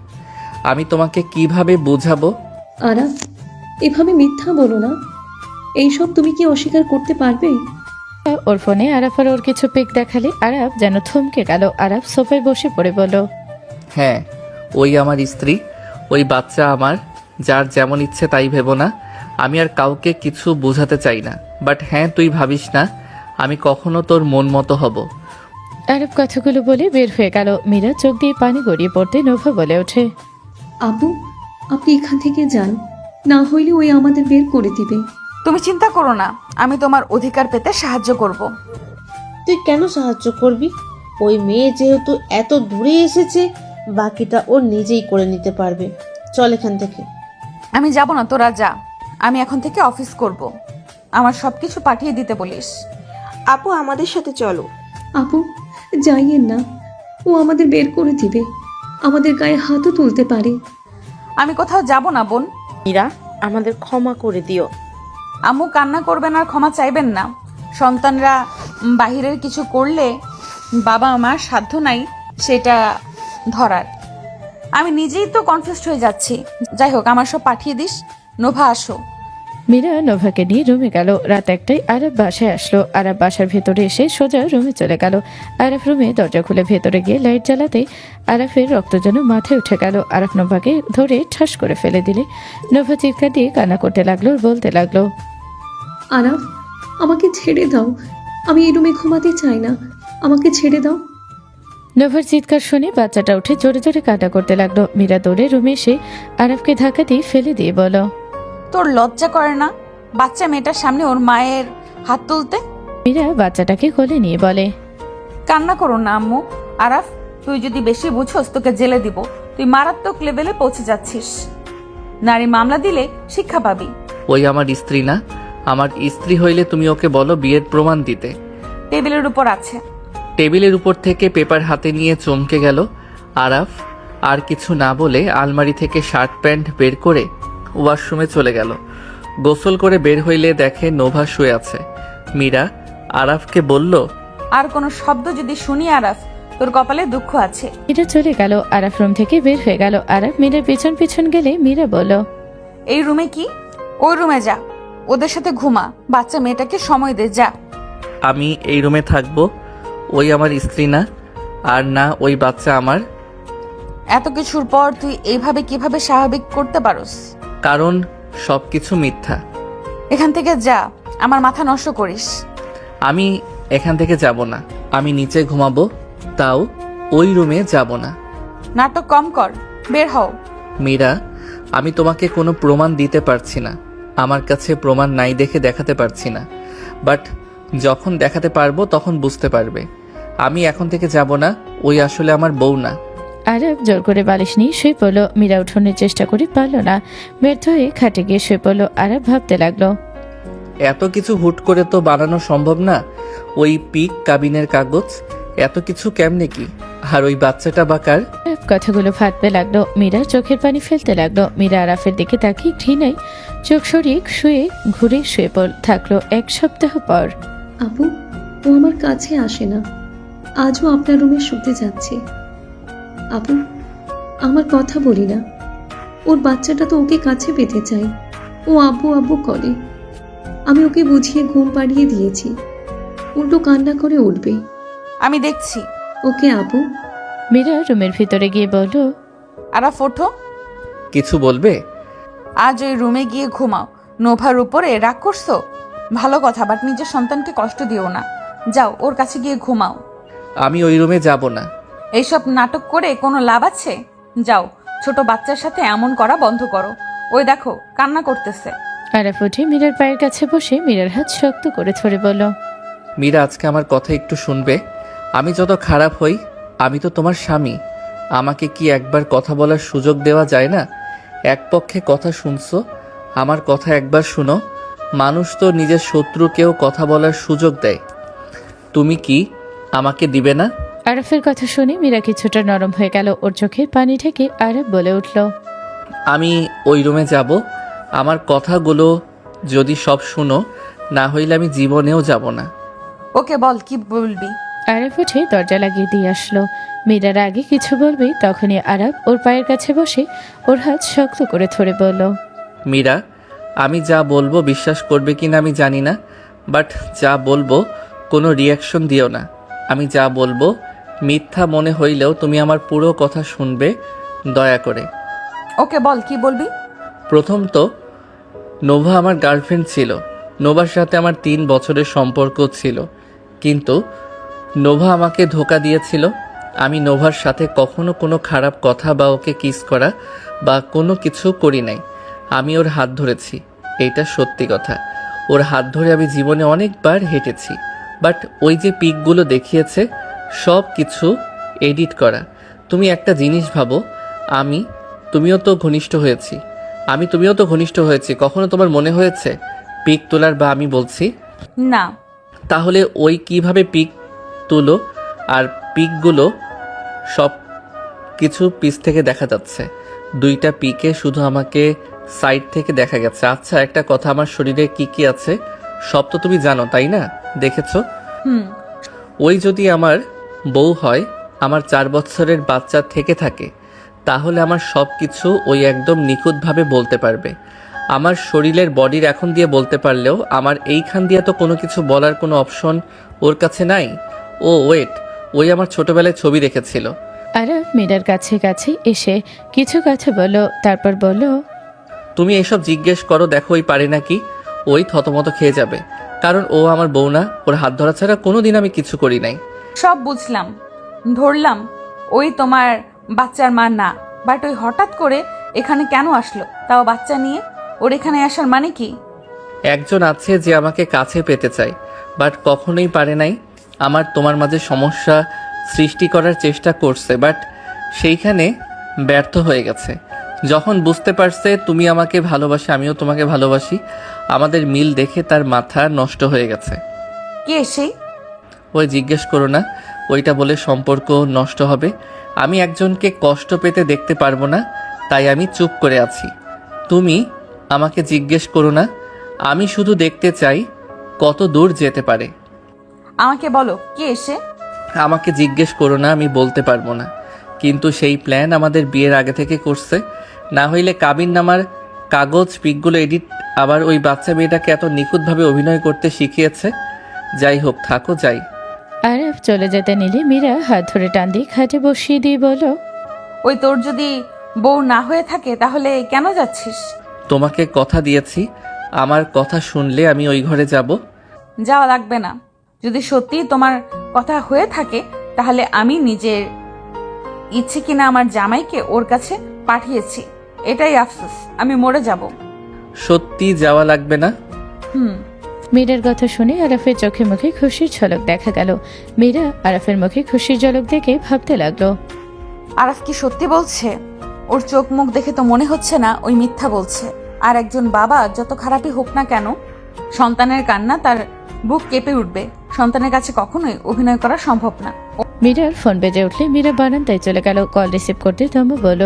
আমি তোমাকে কিভাবে বোঝাবো? আরাফ, এভাবে মিথ্যা বলো না। এইসব তুমি কি অস্বীকার করতে পারবে? ওর ফোনে আরাফ আর ওর কিছু পিক দেখালে আরাফ যেন থমকে গেল। আরাফ সোফায় বসে পড়ে বলল, হ্যাঁ, ওই আমার স্ত্রী, ওই বাচ্চা আমার। যার যেমন ইচ্ছে তাই ভেবো না। আমি আর কাউকে কিছু বোঝাতে চাই না। বাট হ্যাঁ, তুই ভাবিস না আমি কখনো তোর মন মতো হব। আরব কথাগুলো বলে বের হয়ে গেল। মীরা চোখ দিয়ে পানি গড়িয়ে পড়তে নোভা বলে ওঠে, আপু, আপনি এখান থেকে যান, না হইলে ওই আমাদের বের করে দিবে। তুমি চিন্তা করো না, আমি তোমার অধিকার পেতে সাহায্য করব। তুই কেন সাহায্য করবি? ওই মেয়ে যেহেতু এত দূরে এসেছে, বাকিটা ও নিজেই করে নিতে পারবে। চল এখান থেকে। আমি যাব না, তোরা যা। আমি এখন থেকে অফিস করব। আমার সবকিছু পাঠিয়ে দিতে বলিস। আপু, আমাদের সাথে চলো। আপু, যাইয়েন না, ও আমাদের বের করে দিবে, আমাদের গায়ে হাতও তুলতে পারে। আমি কোথাও যাব না বোন। মীরা, আমাদের ক্ষমা করে দিও। আম্মু, কান্না করবেন আর ক্ষমা চাইবেন না। সন্তানরা বাহিরের কিছু করলে বাবা আমার সাধ্য নাই সেটা ধরার। আমি নিজেই তো কনফিউজড হয়ে যাচ্ছি। যাই হোক, আমার সব পাঠিয়ে দিস। নোভা, আসো। মীরা নোভাকে নিয়ে রুমে গেল। রাত 1টায় আরব বাসায় আসলো। আরব বাসার ভেতরে এসে সোজা রুমে চলে গেল। আরব রুমে দরজা খুলে ভেতরে গিয়ে লাইট জ্বালাতে আরফের রক্ত যেন মাথায় উঠে গেল। আরফ নোভাকে ধরে ঠাস করে ফেলে দিলে নোভা চিৎকার দিয়ে কান্না করতে লাগলো, বলতে লাগলো, আরাফ, আমাকে ছেড়ে দাও, আমি এই রুমে ঘুমাতে চাই না, আমাকে ছেড়ে দাও। নোভার চিৎকার শুনে বাচ্চাটা উঠে জোরে জোরে কান্না করতে লাগলো। মীরা দৌড়ে রুমে এসে আরফকে ধাক্কা দিয়ে ফেলে দিয়ে বলো, তোর লজ্জা করে না বাচ্চা মেয়েটার সামনে ওর মায়ের হাত তুলতে? মীরা বাচ্চাটাকে কোলে নিয়ে বলে, কান্না করো না আম্মু। আরাফ, তুই যদি বেশি বুঝোস তোকে জেলে দিব। তুই মারাত্মক লেভেলে পৌঁছে যাচ্ছিস। নারী মামলা দিলে শিক্ষা পাবি। ওই আমার স্ত্রী না? আমার স্ত্রী হইলে তুমি ওকে বলো বিয়ের প্রমাণ দিতে। টেবিলের উপর আছে। টেবিলের উপর থেকে পেপার হাতে নিয়ে চমকে গেল আরাফ। আর কিছু না বলে আলমারি থেকে শার্ট প্যান্ট বের করে ওয়াশরুমে চলে গেল। গোসল করে বের হইলে দেখে নোভা শুয়ে আছে। মীরা আরাফকে বলল, আর কোনো শব্দ যদি শুনি আরাফ, তোর কপালে দুঃখ আছে। মীরা চলে গেল। আরাফ রুম থেকে বের হয়ে গেল। আরাফ মীরার পিছন পিছন গেলে মীরা বলল, এই রুমে কি? ওই রুমে যা, ওদের সাথে ঘুমা। বাচ্চা মেয়েটাকে সময় দে, যা। আমি এই রুমে থাকবো? ওই আমার স্ত্রী না, আর না ওই বাচ্চা আমার। এত কিছুর পর তুই এইভাবে কিভাবে স্বাভাবিক করতে পারোস? কারণ সবকিছু মিথ্যা। এখান থেকে যা, আমার মাথা নষ্ট করিস। আমি এখান থেকে যাব না। আমি নিচে ঘুমাবো, তাও ওই রুমে যাব না। নাটক কম কর, বের হও। মীরা, আমি তোমাকে কোনো প্রমাণ দিতে পারছি না। আমার কাছে প্রমাণ নাই দেখে দেখাতে পারছি না। বাট যখন দেখাতে পারবো তখন বুঝতে পারবে। আমি এখন থেকে যাব না। ওই আসলে আমার বউ না। আরব জোর করে বালিশ নিয়ে শুয়ে পড়লো। মীরা উঠোনের চেষ্টা করে পারল না। ব্যর্থ হয়ে খাটে গিয়ে শুয়ে পড়লো। আরব ভাবতে লাগলো, এত কিছু হুট করে তো বানানো সম্ভব না। ওই পিক, কাবিনের কাগজ, এত কিছু কেমনে কি? আর ওই বাচ্চাটা বাকার? আরব কথাগুলো ভাবতে লাগলো। মীরা চোখের পানি ফেলতে লাগলো। মীরা আরাফের দিকে তাকিয়ে ঘৃণায় চোখ সরিয়ে ঘুরে শুয়ে থাকলো। 1 সপ্তাহ পর। আপু, ও আমার কাছে আসে না, আজও আপনার রুমে শুতে যাচ্ছে। আপু, আমার কথা বলি না, ওর বাচ্চাটা তো ওকে কাছে পেতে চায়। ও আব্বু আব্বু করে। আমি ওকে বুঝিয়ে ঘুম পাড়িয়ে দিয়েছি, উল্টো কান্না করে উঠবে। আমি দেখছি। ওকে আপু। মীরা রুমের ভিতরে গিয়ে বলল, আরাফ, ওঠো। কিছু বলবে? আজ ওই রুমে গিয়ে ঘুমাও। নোভার উপরে রাগ করছো? ভালো কথা, বাট নিজের সন্তানকে কষ্ট দিও না। যাও, ওর কাছে গিয়ে ঘুমাও। আমি ওই রুমে যাব না। এইসব নাটক করে কোনো লাভ আছে? যাও, ছোট বাচ্চার সাথে এমন করা বন্ধ করো। ওই দেখো কান্না করতেছে। আরাফ উঠে মীরার পায়ের কাছে বসে মীরার হাত শক্ত করে ধরে বলল, মীরা, আজকে আমার কথা একটু শুনবে? আমি যত খারাপ হই, আমি তো তোমার স্বামী। আমাকে কি একবার কথা বলার সুযোগ দেওয়া যায় না? এক পক্ষে কথা শুনছো, আমার কথা একবার শুনো। মানুষ তো নিজের শত্রুকেও কথা বলার সুযোগ দেয়। তুমি কি আমাকে দিবে না? আরাফের কথা শুনে মীরা কিছুটা নরম হয়ে গেল। ওর চোখের পানি ঢেকে আরাফ বলে উঠল, আমি ওই রুমে যাব। আমার কথাগুলো যদি সব শুনো, না হইলে আমি জীবনেও যাব না। ওকে বল, কি বলবি? আরাফ উঠে দরজা লাগিয়ে দিয়ে আসলো। মীরার আগে কিছু বলবে তখনই আরাফ ওর পায়ের কাছে বসে ওর হাত শক্ত করে ধরে বলল, মীরা, আমি যা বলবো বিশ্বাস করবে কিনা আমি জানি না, বাট যা বলবো কোনো রিয়াকশন দিও না। আমি যা বলবো মিথ্যা মনে হইলেও তুমি আমার পুরো কথা শুনবে, দয়া করে। ওকে বল, কি বলবি? প্রথম তো নোভা আমার গার্লফ্রেন্ড ছিল। নোভার সাথে আমার 3 বছরের সম্পর্ক ছিল, কিন্তু নোভা আমাকে ধোঁকা দিয়েছিল। আমি নোভার সাথে কখনো কোনো খারাপ কথা বা ওকে কিস করা বা কোনো কিছু করি নাই। আমি ওর হাত ধরেছি, এইটা সত্যি কথা। ওর হাত ধরে আমি জীবনে অনেকবার হেঁটেছি, বাট ওই যে পিকগুলো দেখিয়েছে সব কিছু এডিট করা। তুমি একটা জিনিস ভাবো, তুমিও তো ঘনিষ্ঠ হয়েছি। কখনো তোমার মনে হয়েছে পিক তোলার? বা আমি বলছি না। তাহলে ওই কিভাবে পিক তুলো? আর পিকগুলো সব কিছু পিস থেকে দেখা যাচ্ছে। 2টা পিকে শুধু আমাকে সাইড থেকে দেখা গেছে। আচ্ছা, একটা কথা, আমার শরীরে কি কি আছে সব তো তুমি জানো, তাই না? দেখেছো? ওই যদি আমার বউ হয়, আমার 4 বছরের বাচ্চা থেকে থাকে, তাহলে আমার সব কিছু ওই একদম নিখুঁতভাবে বলতে পারবে। আমার শরীরের বডির এখন দিয়ে বলতে পারলেও আমার এইখান দিয়ে তো কোনো কিছু বলার কোনো অপশন ওর কাছে নাই। ও ওয়েট, ওই আমার ছোটবেলায় ছবি রেখেছিল। আরাফ মীরার কাছে কাছে এসে কিছু কথা বলল, তারপর বলল, তুমি এসব জিজ্ঞেস করো, দেখো ওই পারে নাকি। ওই থতমত খেয়ে যাবে, কারণ ও আমার বউ না। ওর হাত ধরা ছাড়া কোনোদিন আমি কিছু করি নাই। সব বুঝলাম, ধরলাম ওই তোমার বাচ্চার মা না, বাট ওই হঠাৎ করে এখানে কেন আসলো, তাও বাচ্চা নিয়ে? ওর এখানে আসার মানে কি? একজন আছে যে আমাকে কাছে পেতে চায়, বাট কখনোই পারে নাই। আমার তোমার মাঝে সমস্যা সৃষ্টি করার চেষ্টা করছে, বাট সেইখানে ব্যর্থ হয়ে গেছে। যখন বুঝতে পারছে তুমি আমাকে ভালোবাসে, আমিও তোমাকে ভালোবাসি, আমাদের মিল দেখে তার মাথা নষ্ট হয়ে গেছে। কে সেই? ওই জিজ্ঞেস করো না, ওইটা বলে সম্পর্ক নষ্ট হবে। আমি একজনকে কষ্ট পেতে দেখতে পারবো না, তাই আমি চুপ করে আছি। তুমি আমাকে জিজ্ঞেস করো না, আমি শুধু দেখতে চাই কত দূর যেতে পারে। আমাকে বলো, কে এসে? আমাকে জিজ্ঞেস করো না, আমি বলতে পারবো না। কিন্তু সেই প্ল্যান আমাদের বিয়ের আগে থেকে করছে, না হইলে কাবিননামার কাগজ পিকগুলো এডিট, আবার ওই বাচ্চা মেয়েটাকে এত নিখুঁতভাবে অভিনয় করতে শিখিয়েছে। যাই হোক, থাকো, যাই। আরাফ চলে যেতে নিলে মীরা হাত ধরে টান দিয়ে খাটে বসিয়ে দিয়ে বলল, ওই তোর যদি বউ না হয়ে থাকে তাহলে কেন যাচ্ছিস? তোমাকে কথা দিয়েছি, আমার কথা শুনলে আমি ওই ঘরে যাব। যাওয়া লাগবে না। যদি সত্যি তোমার কথা হয়ে থাকে তাহলে আমি নিজের ইচ্ছে কিনা আমার জামাইকে ওর কাছে পাঠিয়েছি, এটাই আফসোস। আমি মরে যাব। সত্যি যাওয়া লাগবে না? মীরার কথা শুনে আরাফের চোখে মুখে খুশির ঝলক দেখা গেল। মীরা আরাফের মুখে খুশির ঝলক দেখে ভাবতে লাগলো, আরাফ কি সত্যি বলছে? ওর চোখ মুখ দেখে তো মনে হচ্ছে না ওই মিথ্যা বলছে। আর একজন বাবা যত খারাপই হোক না কেন, সন্তানের কান্না তার বুক কেঁপে উঠবে। সন্তানের কাছে কখনোই অভিনয় করা সম্ভব না। মীরার ফোন বেজে উঠলে মীরা বারান্দায় চলে গেল। কল রিসিভ করতে তম্বু বলল,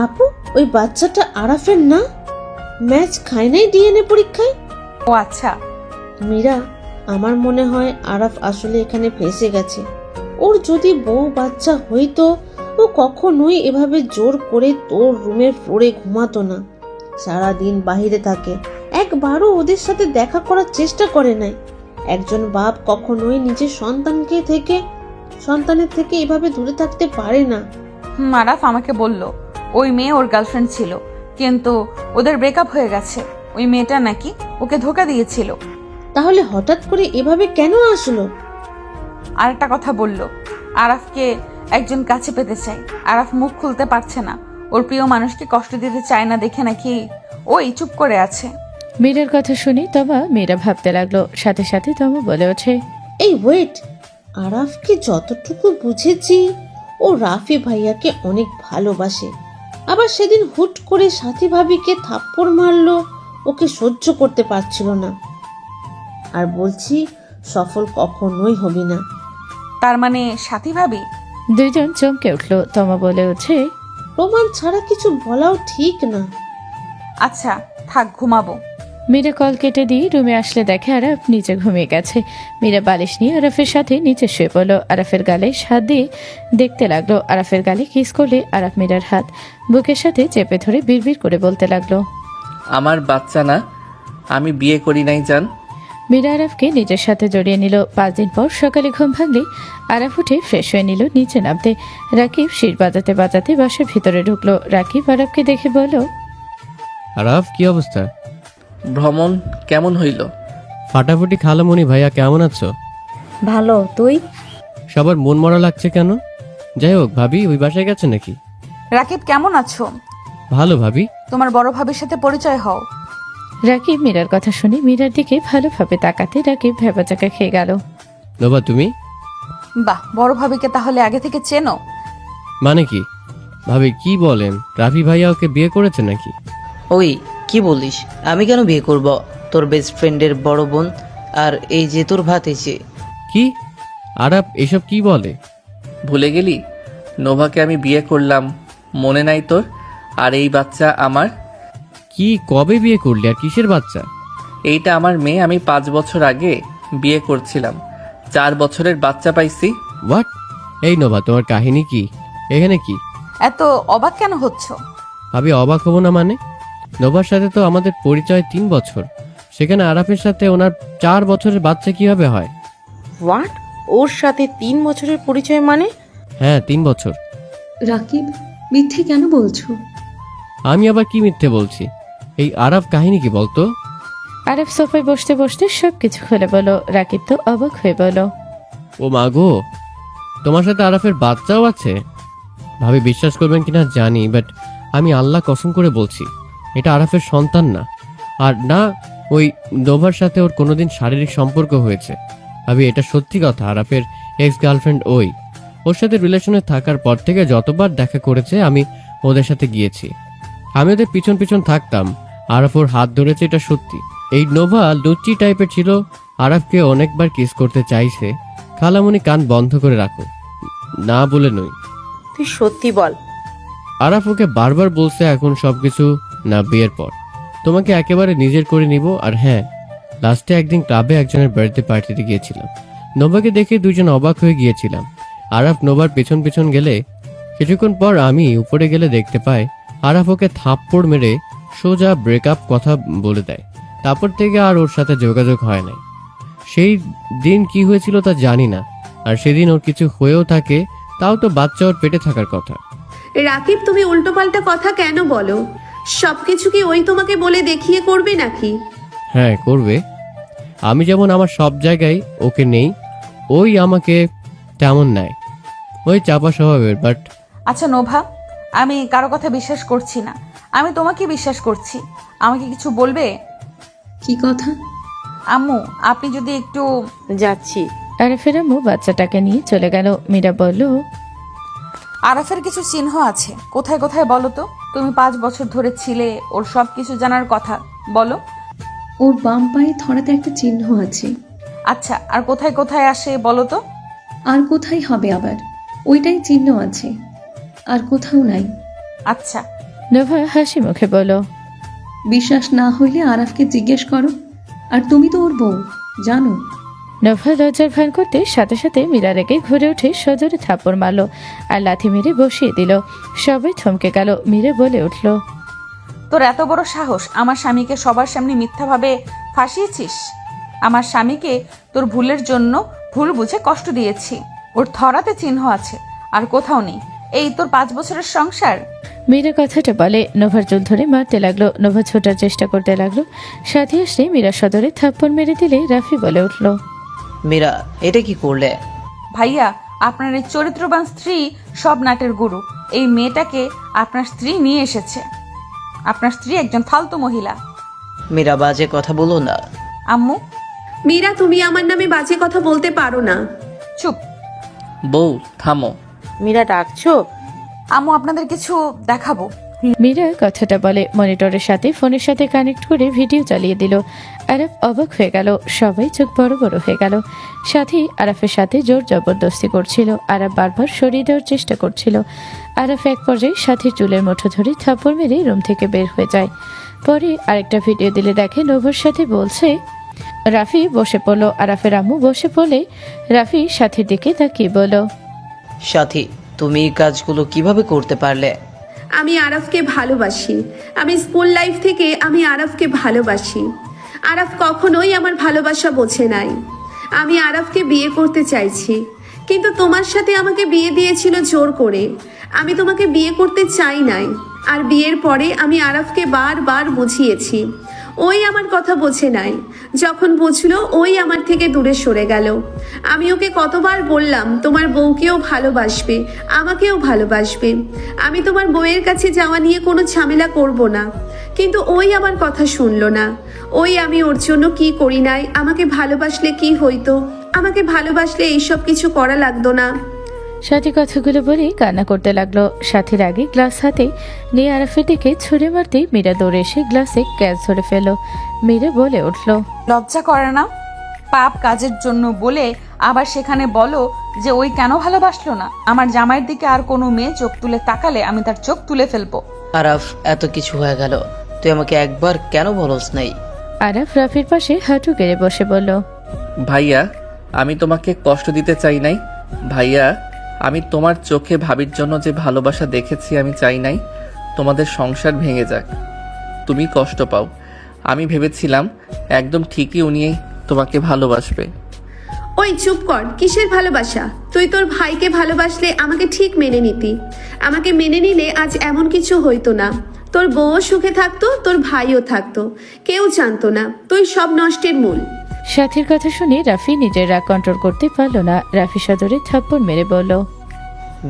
আপু, ওই বাচ্চাটা আরাফের না? ম্যাচ খায় নাই ডিএনএ পরীক্ষায়? ও আচ্ছা। মীরা, আমার মনে হয় আরাফ আসলে এখানে ফেঁসে গেছে। ওর যদি বউ বাচ্চা হইতো, ও কখনোই এভাবে জোর করে তোর রুমের ফ্লোরে ঘুমাতো না। সারাদিন বাহিরে থাকে, একবারও ওদের সাথে দেখা করার চেষ্টা করে নাই। একজন বাপ কখনোই নিজের সন্তানের থেকে এভাবে দূরে থাকতে পারে না। আরাফ আমাকে বলল ওই মেয়ে ওর গার্লফ্রেন্ড ছিল, কিন্তু ওদের ব্রেকআপ হয়ে গেছে। ওই মেয়েটা নাকি ওকে ধোকা দিয়েছিল। তাহলে হঠাৎ করে এভাবে কেন আসলো? আরেকটা কথা বলল, আরাফকে একজন কাছে পেতে চাই। আরাফ মুখ খুলতে পারছে না, ওর প্রিয় মানুষকে কষ্ট দিতে চায় না দেখে নাকি ওই চুপ করে আছে। মীরার কথা শুনি তমা মীরা ভাবতে লাগলো, সাথে সাথে তমা বলে ওঠে, এই ওয়েট, আরাফকে যতটুকু বুঝেছি ও রাফি ভাইয়াকে অনেক ভালোবাসে। আবার সেদিন হুট করে সাথী ভাবিকে থাপ্পড় মারলো, ওকে সহ্য করতে পারছিল না। আর বলছি সফল কখনোই হবি না। তার মানে সাথী ভাবি? দুইজন চমকে উঠলো। তমা বলে ওঠে, প্রমাণ ছাড়া কিছু বলাও ঠিক না। আচ্ছা থাক, ঘুমাবো। মীরা কল কেটে দিয়ে রুমে আসলে দেখে আরাফ নিচে ঘুমিয়ে গেছে। মীরা বালিশ নিয়ে আরাফের সাথে নিচে শুয়ে পড়লো। আরাফের গালে হাত দিয়ে দেখতে লাগলো। আরাফের গালে কিস করলে আরাফ মীরার হাত বুকের সাথে চেপে ধরে বিড়বিড় করে বলতে লাগলো, আমার বাচ্চা না, আমি বিয়ে করি নাই জান। মীরা আরাফকে নিজের সাথে জড়িয়ে নিল। 5 দিন পর সকালে ঘুম ভাঙলে আরাফ উঠে ফ্রেশ হয়ে নিল নিচে নামতে। রাকিব শির বাজাতে বাজাতে বাসার ভিতরে ঢুকলো। রাকিব আরাফকে দেখে বলল, আরাফ, কি অবস্থা? ভ্রমণ কেমন হইল? ফাটাফুটি খালামণি ভাইয়া, কেমন আছো? ভালো, তুই? সবার মন মরা লাগছে কেন? যাই হোক, ভাবি ওই বাসায় গেছে নাকি? রাকিব কেমন আছো? ভালো ভাবি। তোমার বড় ভাবির সাথে পরিচয় হও। রাকিব মীরার কথা শুনে মীরার দিকে ভালোভাবে তাকাতে রাকিব ভেবাচাকা খেয়ে গেল। নোভা, তুমি? বাহ, বড় ভাবিকে তাহলে আগে থেকে চেনো? মানে কি ভাবি, কি বলেন? রাফি ভাইয়া ওকে বিয়ে করেছে নাকি? ওই কি বলিস? আমি কেন বিয়ে করব? তোর বেস্ট ফ্রেন্ডের বড় বোন, আর এই যে তোর ভাতিজি। কি আরাফ এসব কি বলে? ভুলে গেলি নোভাকে আমি বিয়ে করলাম, মনে নাই তোর? আর এই বাচ্চা আমার। কি, কবে বিয়ে করলি আর কিসের বাচ্চা? এইটা আমার মেয়ে, আমি 5 বছর আগে বিয়ে করছিলাম, 4 বছরের বাচ্চা পাইছি। হোয়াট? এই নোভা, তোমার কাহিনী কি? এখানে কি? এত অবাক কেন হচ্ছ? ভাবি অবাক হবো না মানে? নোভার সাথে তো আমাদের পরিচয় 3 বছর, সেখানে আরাফের সাথে ওনার 4 বছরের বাচ্চা কিভাবে হয়? হোয়াট? ওর সাথে 3 বছরের পরিচয় মানে? হ্যাঁ, 3 বছর। রাকিব, মিথ্যে কেন বলছো? আমি আবার কি মিথ্যে বলছি? এই আরাফ কাহিনী কি বলতো? আরাফ সোফায় বসতে বসতে সবকিছু খুলে বলো। রাকিব তো অবাক হয়ে বলো, ও মা গো, তোমার সাথে আরাফের বাচ্চাও আছে? ভাবি বিশ্বাস করবেন কিনা জানি, বাট আমি আল্লাহ কসম করে বলছি এটা আরাফের সন্তান না। আর না, ওই নোভার সাথে ওর কোনোদিন শারীরিক সম্পর্ক হয়েছে। ভাবি এটা সত্যি কথা, আরাফের এক্স গার্লফ্রেন্ড ওর সাথে রিলেশনে থাকার পর থেকে যতবার দেখা করেছে আমি ওদের সাথে গিয়েছি। আমি ওদের পিছন পিছন থাকতাম, আরাফ ওর হাত ধরেছে, এটা সত্যি। এই নোভা লুচ্চি টাইপের ছিল, আরাফকে অনেকবার কিস করতে চাইছে। খালামুনি কান বন্ধ করে রাখো, না বলে নই। তুই সত্যি বল। আরাফ ওকে বারবার বলছে এখন সবকিছু না, বিয়ের পর তোমাকে একেবারে নিজের করে নিব। আর হ্যাঁ, লাস্টে একদিন ক্লাবে একজনের বার্থডে পার্টিতে গিয়েছিলাম, নোভাকে দেখে দুজন অবাক হয়ে গিয়েছিলাম। আরাফ নোভার পেছন পেছন গেলে কিছুক্ষণ পর আমি উপরে গেলে দেখতে পাই আরাফ ওকে থাপ্পড় মেরে সোজা ব্রেকআপ কথা বলে দেয়। তারপর থেকে আর ওর সাথে যোগাযোগ হয় নাই। সেই দিন কি হয়েছিল তা জানি না, আর সেদিন ওর কিছু হয়েও থাকে তাও তো বাচ্চা ওর পেটে থাকার কথা। রাকিব, তুমি উল্টোপাল্টা কথা কেন বলো? সবকিছু কি ওই তোমাকে বলে দেখিয়ে করবে নাকি? হ্যাঁ করবে, আমি যেমন আমার সব জায়গায় ওকে নেই, ওই আমাকে তেমন নেয়। ওই চাপা স্বভাবের। বাট আচ্ছা নোভা, আমি কারো কথা বিশ্বাস করছি না, আমি তোমাকে বিশ্বাস করছি। আমাকে কিছু বলবে? কি কথা? আম্মু, আপনি যদি একটু... যাচ্ছি। আরাফের আম্মু বাচ্চাটাকে নিয়ে চলে গেল। মীরা বলল, আরাফের কিছু চিহ্ন আছে, কোথায় কোথায় বলো তো? তুমি 5 বছর ধরে ছিলে, ওর সব কিছু জানার কথা, বলো। ওর বাম পায়ে থরাতে একটা চিহ্ন আছে। আচ্ছা, আর কোথায় কোথায় আসে বলো তো? আর কোথায় হবে আবার? ওইটাই চিহ্ন আছে, আর কোথাও নাই। আচ্ছা। নোভা হাসি মুখে বলো, বিশ্বাস না হইলে আরাফকে জিজ্ঞেস করো, আর তুমি তো ওর বউ, জানো। নোভা লজ্জার ভান করতে সাথে সাথে মীরা রেগে ঘুরে উঠে সজোরে থাপ্পড় মারলো আর লাথি মেরে বসিয়ে দিল। সবাই থমকে গেল। মীরা বলে উঠল, তোর এত বড় সাহস, আমার স্বামীকে সবার সামনে মিথ্যাভাবে ফাঁসিয়েছিস। আমার স্বামীকে তোর ভুলের জন্য ভুল বুঝে কষ্ট দিয়েছি। ওর থরাতে চিহ্ন আছে, আর কোথাও নেই। এই তোর 5 বছরের সংসার। মীরা কথাটা বলে নোভার চুল ধরে মারতে লাগলো। নোভা ছোটার চেষ্টা করতে লাগলো, সাথে আসলে মীরা সদরে থাপ্পড় মেরে দিলে রাফি বলে উঠল, মীরা, এটা কি করলে? ভাইয়া, আপনার এই চরিত্রবান স্ত্রী সব নাটের গুরু। এই মেয়েটাকে আপনার স্ত্রী নিয়ে এসেছে। আপনার স্ত্রী একজন ফালতু মহিলা। মীরা, বাজে কথা বলো না। আম্মু মীরা, তুমি আমার নামে বাজে কথা বলতে পারো না। চুপ। বউ থামো। মীরা ডাকছো? আম্মু আপনাদের কিছু দেখাবো। মীরা কথাটা বলে মনিটরের সাথে ফোনের সাথে কানেক্ট করে ভিডিও চালিয়ে দিল। আরাফ অবাক হয়ে গেল, সবাই চোখ বড় বড় হয়ে গেল। সাথী আরাফের সাথে জোর জবরদস্তি করছিল। আরাফ বারবার সরিয়ে দেওয়ার চেষ্টা করছিল। আরাফ এক পর্যায়ে সাথীর চুলের মুঠো ধরে থাপ্পড় মেরে রুম থেকে বের হয়ে যায়। পরে আরেকটা ভিডিও দিলে দেখে নোভার সাথে বলছে। রাফি বসে পড়লো। আরাফের আম্মু বসে পড়লে রাফি সাথীর দিকে তাকিয়ে বলল, সাথী, তুমি এই কাজগুলো কিভাবে করতে পারলে? আমি আরাফকে ভালোবাসি। আমি স্কুল লাইফ থেকে আমি আরাফকে ভালোবাসি। আরাফ কখনোই আমার ভালোবাসা বোঝে নাই। আমি আরাফকে বিয়ে করতে চাইছি, কিন্তু তোমার সাথে আমাকে বিয়ে দিয়েছিল জোর করে। আমি তোমাকে বিয়ে করতে চাই নাই। আর বিয়ের পরে আমি আরাফকে বারবার বুঝিয়েছি, ওই আমার কথা বোঝে নাই। যখন বুঝলো ওই আমার থেকে দূরে সরে গেল। আমি ওকে কতবার বললাম তোমার বউকেও ভালোবাসবে, আমাকেও ভালোবাসবে। আমি তোমার বউয়ের কাছে যাওয়া নিয়ে কোনো ঝামেলা করব না, কিন্তু ওই আমার কথা শুনলো না। ওই আমি ওর জন্য কি করি নাই। আমাকে ভালোবাসলে কি হইতো? আমাকে ভালোবাসলে এইসব কিছু করা লাগতো না। সাথী কথাগুলো বলে কান্না করতে লাগলো। সাথীর আগে গ্লাস হাতে নিয়ে আরাফের দিকে ছুঁড়ে মারতেই মীরা দৌড়ে এসে গ্লাসে গ্যাস ধরে ফেল। মীরা বলে উঠল, লজ্জা করে না? পাপ কাজের জন্য বলে আবার সেখানে বলো যে ওই কেন ভালোবাসলো না? আমার জামাইয়ের দিকে আর কোনো মেয়ে চোখ তুলে তাকালে আমি তার চোখ তুলে ফেলবো। আরাফ, এত কিছু হয়ে গেল, তুই আমাকে একবার কেন বলস নাই? আরাফ রাফির পাশে হাঁটু গেড়ে বসে বলল, ভাইয়া, আমি তোমাকে কষ্ট দিতে চাই নাই। ভাইয়া, আমি তোমার চোখে ভাবির জন্য যে ভালোবাসা দেখেছি আমি চাই নাই তোমাদের সংসার ভেঙে যাক, তুমি কষ্ট পাও। আমি ভেবেছিলাম একদম ঠিকই উনি তোমাকে ভালোবাসবে। ওই চুপ কর। কিসের ভালোবাসা? তুই তোর ভাইকে ভালোবাসলে আমাকে ঠিক মেনে নিতি। আমাকে মেনে নিলে আজ এমন কিছু হইতো না। তোর বউও সুখে থাকতো, তোর ভাইও থাকতো, কেউ জানতো না। তুই সব নষ্টের মূল। সাথীর কথা শুনে রাফি নিজের রাগ কন্ট্রোল করতে পারল না। রাফি সদরে থাপ্পড় মেরে বলল,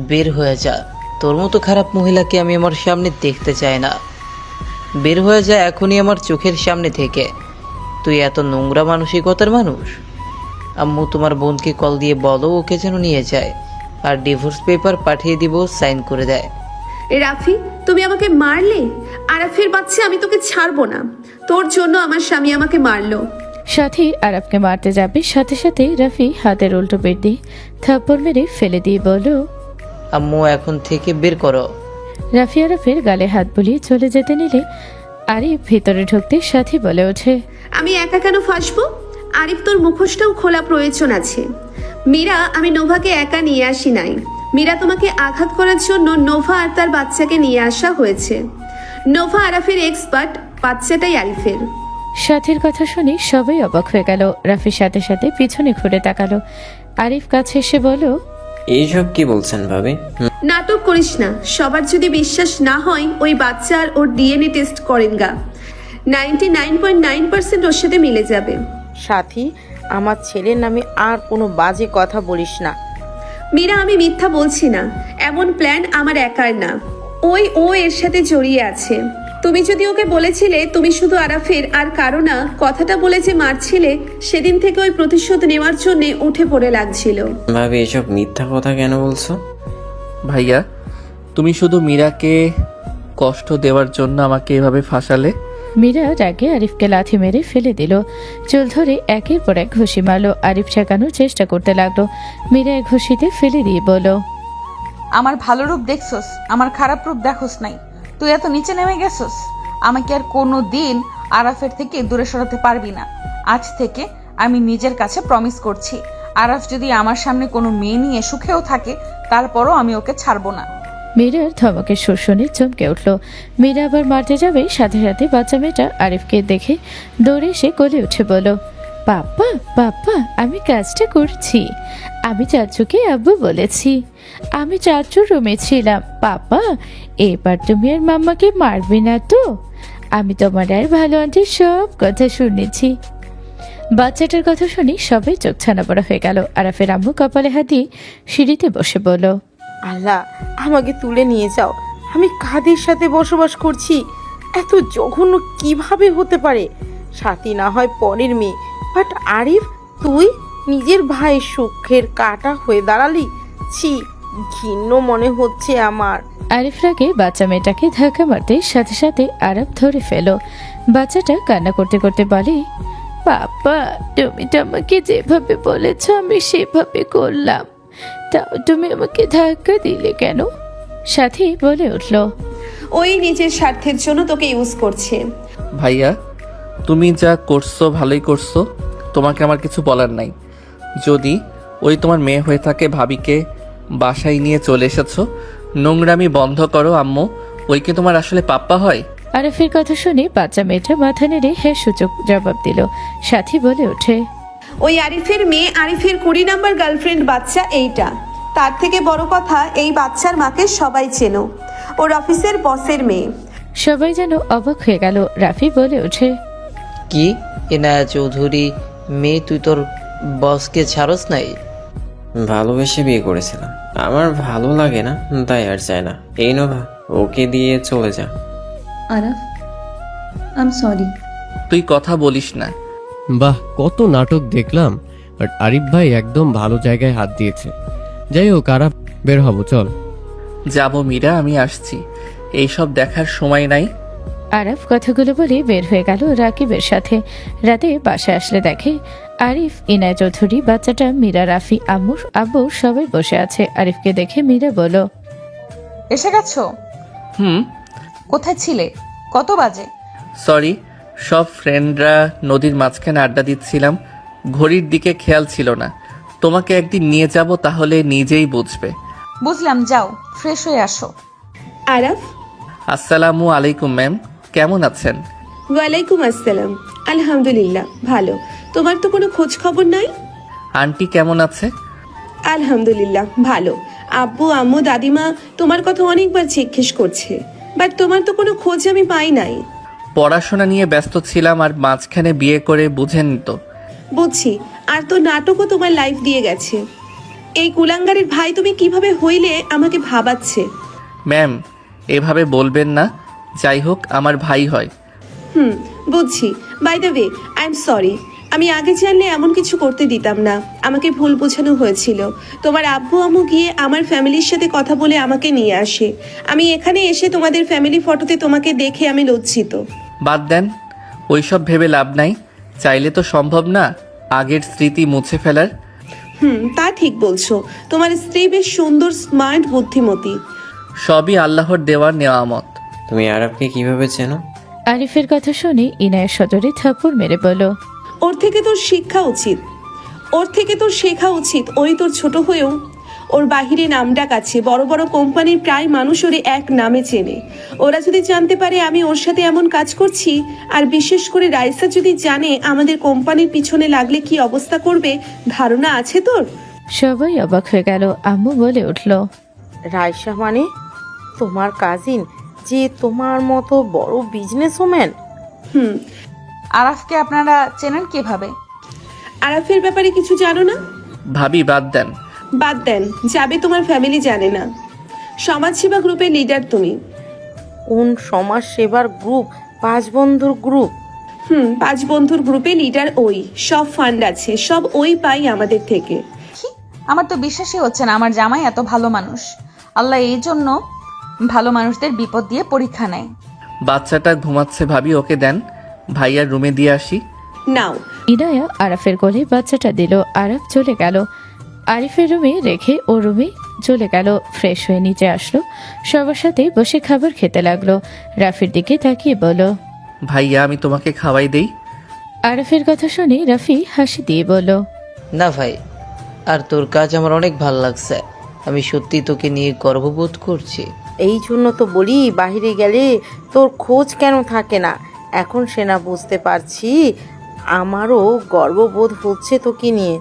বের হয়ে যা। তোর মতো খারাপ মহিলাকে আমি আমার সামনে দেখতে চাই না। বের হয়ে যা এখনই আমার চোখের সামনে থেকে। তুই এত নোংরা মানসিকতার মানুষ? আম্মু, তোমার বোনকে কল দিয়ে বলো ওকে যেন নিয়ে যায়, আর ডিভোর্স পেপার পাঠিয়ে দিব, সাইন করে দেয়। রাফি, তুমি আমাকে মারলে? আরাফের বাচ্চা, আমি তোকে ছাড়বো না। তোর জন্য আমার স্বামী আমাকে মারলো। সাথী আরাফকে মারতে যাবে, সাথে সাথে রাফি হাতের উল্টো পেট দিয়ে থাপ্পড় মেরে ফেলে দিয়ে বলল, আম্মু, এখন থেকে বের করো। রাফি আরাফের গালে হাত বুলিয়ে চলে যেতে নিলে আরিফ ভিতরে ঢুকতে সাথী বলে ওঠে, আমি একা কেন ফাঁসবো? আরিফ, তোর মুখোশটাও খোলা প্রয়োজন আছে। মীরা, আমি নোভাকে একা নিয়ে আসি নাই। মীরা, তোমাকে আঘাত করার জন্য নোভা আর তার বাচ্চাকে নিয়ে আসা হয়েছে। নোভা আরাফের এক্সপার্ট, বাচ্চাটাই আরিফের। সাথীর কথা শুনে সবাই অবাক হয়ে গেল। রাফির সাথে সাথে পিছনে ঘুরে তাকালো। আরিফ কাছে এসে বলল, এইসব কি বলছেন ভাবি? নাটক করিস না। সবার যদি বিশ্বাস না হয় ওই বাচ্চা আর ওর ডিএনএ টেস্ট করেন গা। 99.9% ওর সাথে মিলে যাবে। সাথী, আমার ছেলের নামে আর কোনো বাজে কথা বলিস না। মীরা, আমি মিথ্যা বলছি না। এমন প্ল্যান আমার একার না। ও এর সাথে জড়িয়ে আছে। তুমি যদি ওকে বলেছিলে তুমি শুধু আরাফের আর কারো না, কথাটা বলে যে মারছিলে, সেদিন থেকে ওই প্রতিশোধ নেওয়ার জন্য উঠে পড়ে লাগছিল। ভাবি, এসব মিথ্যা কথা কেন বলছো? ভাইয়া, তুমি শুধু মীরাকে কষ্ট দেওয়ার জন্য আমাকে এভাবে ফাঁসালে। মীরা রাগে আরিফকে লাথি মেরে ফেলে দিল। চুল ধরে একের পর এক ঘুষি মারল। আরিফ ঠেকানোর চেষ্টা করতে লাগলো। মীরা এক ঘুষিতে ফেলে দিয়ে বলল, আমার ভালো রূপ দেখছস, আমার খারাপ রূপ দেখোস নাই। তুই এত নিচে নেমে গেছস। আমাকে আর কোনো দিন আরাফের থেকে দূরে সরাতে পারবি না। আজ থেকে আমি নিজের কাছে প্রমিস করছি, আরাফ যদি আমার সামনে কোনো মেয়ে নিয়ে সুখেও থাকে, তারপরও আমি ওকে ছাড়বো না। মীরার ধমকের সুর শুনে চমকে উঠল। মীরা আবার মারতে যাবে, সাথে সাথে বাচ্চা মেয়েটা আরিফকে দেখে দৌড়ে এসে কোলে উঠে বলল, পাপা পাপা, আমি কাজটা করছি। আমি চাচুকে আব্বু বলেছি। আমি চাচুর রুমে ছিলাম। পাপা, এবার তুমি আর মাম্মাকে মারবে না তো? আমি তোমার আর ভালো আন্টির সব কথা শুনেছি। বাচ্চাটার কথা শুনে সবাই চোখ ছানাবড়া হয়ে গেল। আরাফের আম্মু কপালে হাত দিয়ে সিঁড়িতে বসে বলল, আল্লাহ আমাকে তুলে নিয়ে যাও, আমি কাদের সাথে বসবাস করছি? এত জঘন্য কিভাবে হতে পারে? সাথী না হয় পরের মেয়ে, বাট আরিফ তুই নিজের ভাইয়ের সুখের কাটা হয়ে দাঁড়ালি। ছি, ঘৃণ্য মনে হচ্ছে আমার। আরিফ রাগে বাচ্চা মেয়েটাকে ধাক্কা মারতে সাথে সাথে আরাফ ধরে ফেল। বাচ্চাটা কান্না করতে করতে বলে, বাবা তুমি তো আমাকে যেভাবে বলেছ আমি সেভাবে করলাম, তাও তুমি আমাকে ধাক্কা দিলে কেন? সাথী বলে উঠল, ওই নিজের স্বার্থের জন্য তোকে ইউজ করছে। ভাইয়া তুমি যা করছো ভালোই করছো, তোমাকে আমার কিছু বলার নাই। যদি ওই তোমার মেয়ে হয়ে থাকে, ভাবিকে বাসায় নিয়ে চলে এসেছো, নোংরামি বন্ধ করো আম্মু। ওই কি তোমার আসলে পাপ্পা হয়? আরাফের কথা শুনে বাচ্চা মেয়েটা মাথা নেড়ে হ্যাঁ সূচক জবাব দিল। সাথী বলে ওঠে, ওই আরিফের মেয়ে, আরিফের 20 নাম্বার গার্লফ্রেন্ড বাচ্চা এইটা। তার থেকে বড় কথা, এই বাচ্চার মাকে সবাই চেনো, ওর অফিসের বসের মেয়ে। সবাই যেন অবাক হয়ে গেল। রাফি বলে ওঠে, কি এনায়া চৌধুরী মেয়ে, তুই তোর বসকে ছাড়স নাই? ভালোবেসে বিয়ে করেছিলাম, আমার ভালো লাগে না তাই আর চাই না। এই নোভা, ওকে দিয়ে চলে যা। Araf, I am sorry. তুই কথা বলিস না। বাহ, কত নাটক দেখলাম, বাট আরিফ ভাই একদম ভালো জায়গায় হাত দিয়েছে। যাই হোক, আরাফ বের হব, চল। যাবো মীরা, আমি আসছি, এইসব দেখার সময় নাই। আরাফ কথাগুলো বলে বের হয়ে গেল রাকিবের সাথে। রাতে বাসায় আসলে দেখে আরিফ, ইনায়া চৌধুরী, বাচ্চাটা, মীরা, রাফি, আব্বু সবাই বসে আছে। আরিফকে দেখে মীরা বলল, এসে গেছো? হুম। কোথায় ছিলে? কত বাজে? সরি, সব ফ্রেন্ডরা নদীর মাঝখানে আড্ডা দিচ্ছিলাম, ঘড়ির দিকে খেয়াল ছিল না। তোমাকে একদিন নিয়ে যাব, তাহলে নিজেই বুঝবে। বুঝলাম, যাও ফ্রেশ হয়ে আসো। আরাফ, আসসালামু আলাইকুম ম্যাম, কেমন আছেন? ওয়ালাইকুম আসসালাম। আলহামদুলিল্লাহ ভালো। তোমার তো কোনো খোঁজ খবর নাই? আন্টি কেমন আছে? আলহামদুলিল্লাহ ভালো। আব্বু, আম্মু, দাদিমা তোমার কথা অনেকবার জিজ্ঞেস করছে, বাট তোমার তো কোনো খোঁজ আমি পাই নাই। পড়াশোনা নিয়ে ব্যস্ত ছিলাম, আর মাঝখানে বিয়ে করে, বুঝেন তো। বুঝছি, আর তো নাটকও তোমার লাইফ দিয়ে গেছে। এই কুলাঙ্গারের ভাই তুমি কিভাবে হইলে আমাকে ভাবাচ্ছে। ম্যাম এভাবে বলবেন না, যাই হোক আমার ভাই হয়। বুঝছি। By the way, I am sorry. আমি আগে জানলে এমন কিছু করতে দিতাম না, আমাকে ভুল বোঝানো হয়েছিল। তোমার আব্বু আম্মু গিয়ে আমার ফ্যামিলির সাথে কথা বলে আমাকে নিয়ে আসে। আমি এখানে এসে তোমাদের ফ্যামিলি ফটোতে তোমাকে দেখে আমি লজ্জিত। বাদ দেন, ওইসব ভেবে লাভ নাই। চাইলে তো সম্ভব না আগের স্মৃতি মুছে ফেলার। তা ঠিক বলছো। তোমার স্ত্রী বেশ সুন্দর, স্মার্ট, বুদ্ধিমতী। সবই আল্লাহর দেওয়ার নেয়ামত। তুমি আরাফকে কিভাবে চেনো? আরিফের কথা শুনে ইনায়া সজরে থাপ্পড় মেরে বলল, ওর থেকে তোর শিক্ষা উচিত, ওর থেকে তোর শেখা উচিত। ওই তোর ছোট হয়েও ওর বাহিরে নামডাক আছে, বড় বড় কোম্পানির প্রায় মানুষ ওরে এক নামে চেনে। ওরা যদি জানতে পারে আমি ওর সাথে এমন কাজ করছি, আর বিশেষ করে রাইসা যদি জানে আমাদের কোম্পানির পিছনে লাগলে কি অবস্থা করবে, ধারণা আছে তোর? সবাই অবাক হয়ে গেল। আম্মু বলে উঠল, রাইসা মানে তোমার কাজিন, যে তোমার মতো বড় বিজনেসম্যান? আরাফকে আপনারা চেনেন কিভাবে? আরাফের ব্যাপারে কিছু জানো না? ভাবি বাদ দেন। বাদ দেন, যাবে তোমার ফ্যামিলি জানে না। সমাজসেবা গ্রুপের লিডার তুমি। কোন সমাজ সেবার গ্রুপ? 5 বন্ধুর গ্রুপ? 5 বন্ধুর গ্রুপে লিডার ওই। সব ফান্ড আছে, সব ওই পাই আমাদের থেকে। কি? আমার তো বিশ্বাসই হচ্ছে না আমার জামাই এত ভালো মানুষ। আল্লাহ এই জন্য ভালো মানুষদের বিপদ দিয়ে পরীক্ষা নেয়। বাচ্চাটা ঘুমাচ্ছে ভাবি, ওকে দেন, ভাইয়ার রুমে দিয়ে আসি। নাও। ইনায়া আরাফের কোলে বাচ্চাটা দিল। আরাফ চলে গেল। আরিফের রুমে রেখে ও রুমে চলে গেল। ফ্রেশ হয়ে নিচে আসলো, সবার সাথে বসে খাবার খেতে লাগলো। রাফির দিকে তাকিয়ে বলল, ভাইয়া আমি তোমাকে খাওয়াই দেই। আরাফের কথা শুনে রাফি হাসি দিয়ে বলল, না ভাই, আর তোর কাজ আমার অনেক ভালো লাগছে। আমি সত্যি তোকে নিয়ে গর্ববোধ করছি। এই জন্য তো বলি বাহিরে গেলে তোর খোঁজ কেন থাকে না। এখন সেনা বুঝতে পারছি, আমারও গর্ববোধ হচ্ছে তোকে নিয়ে।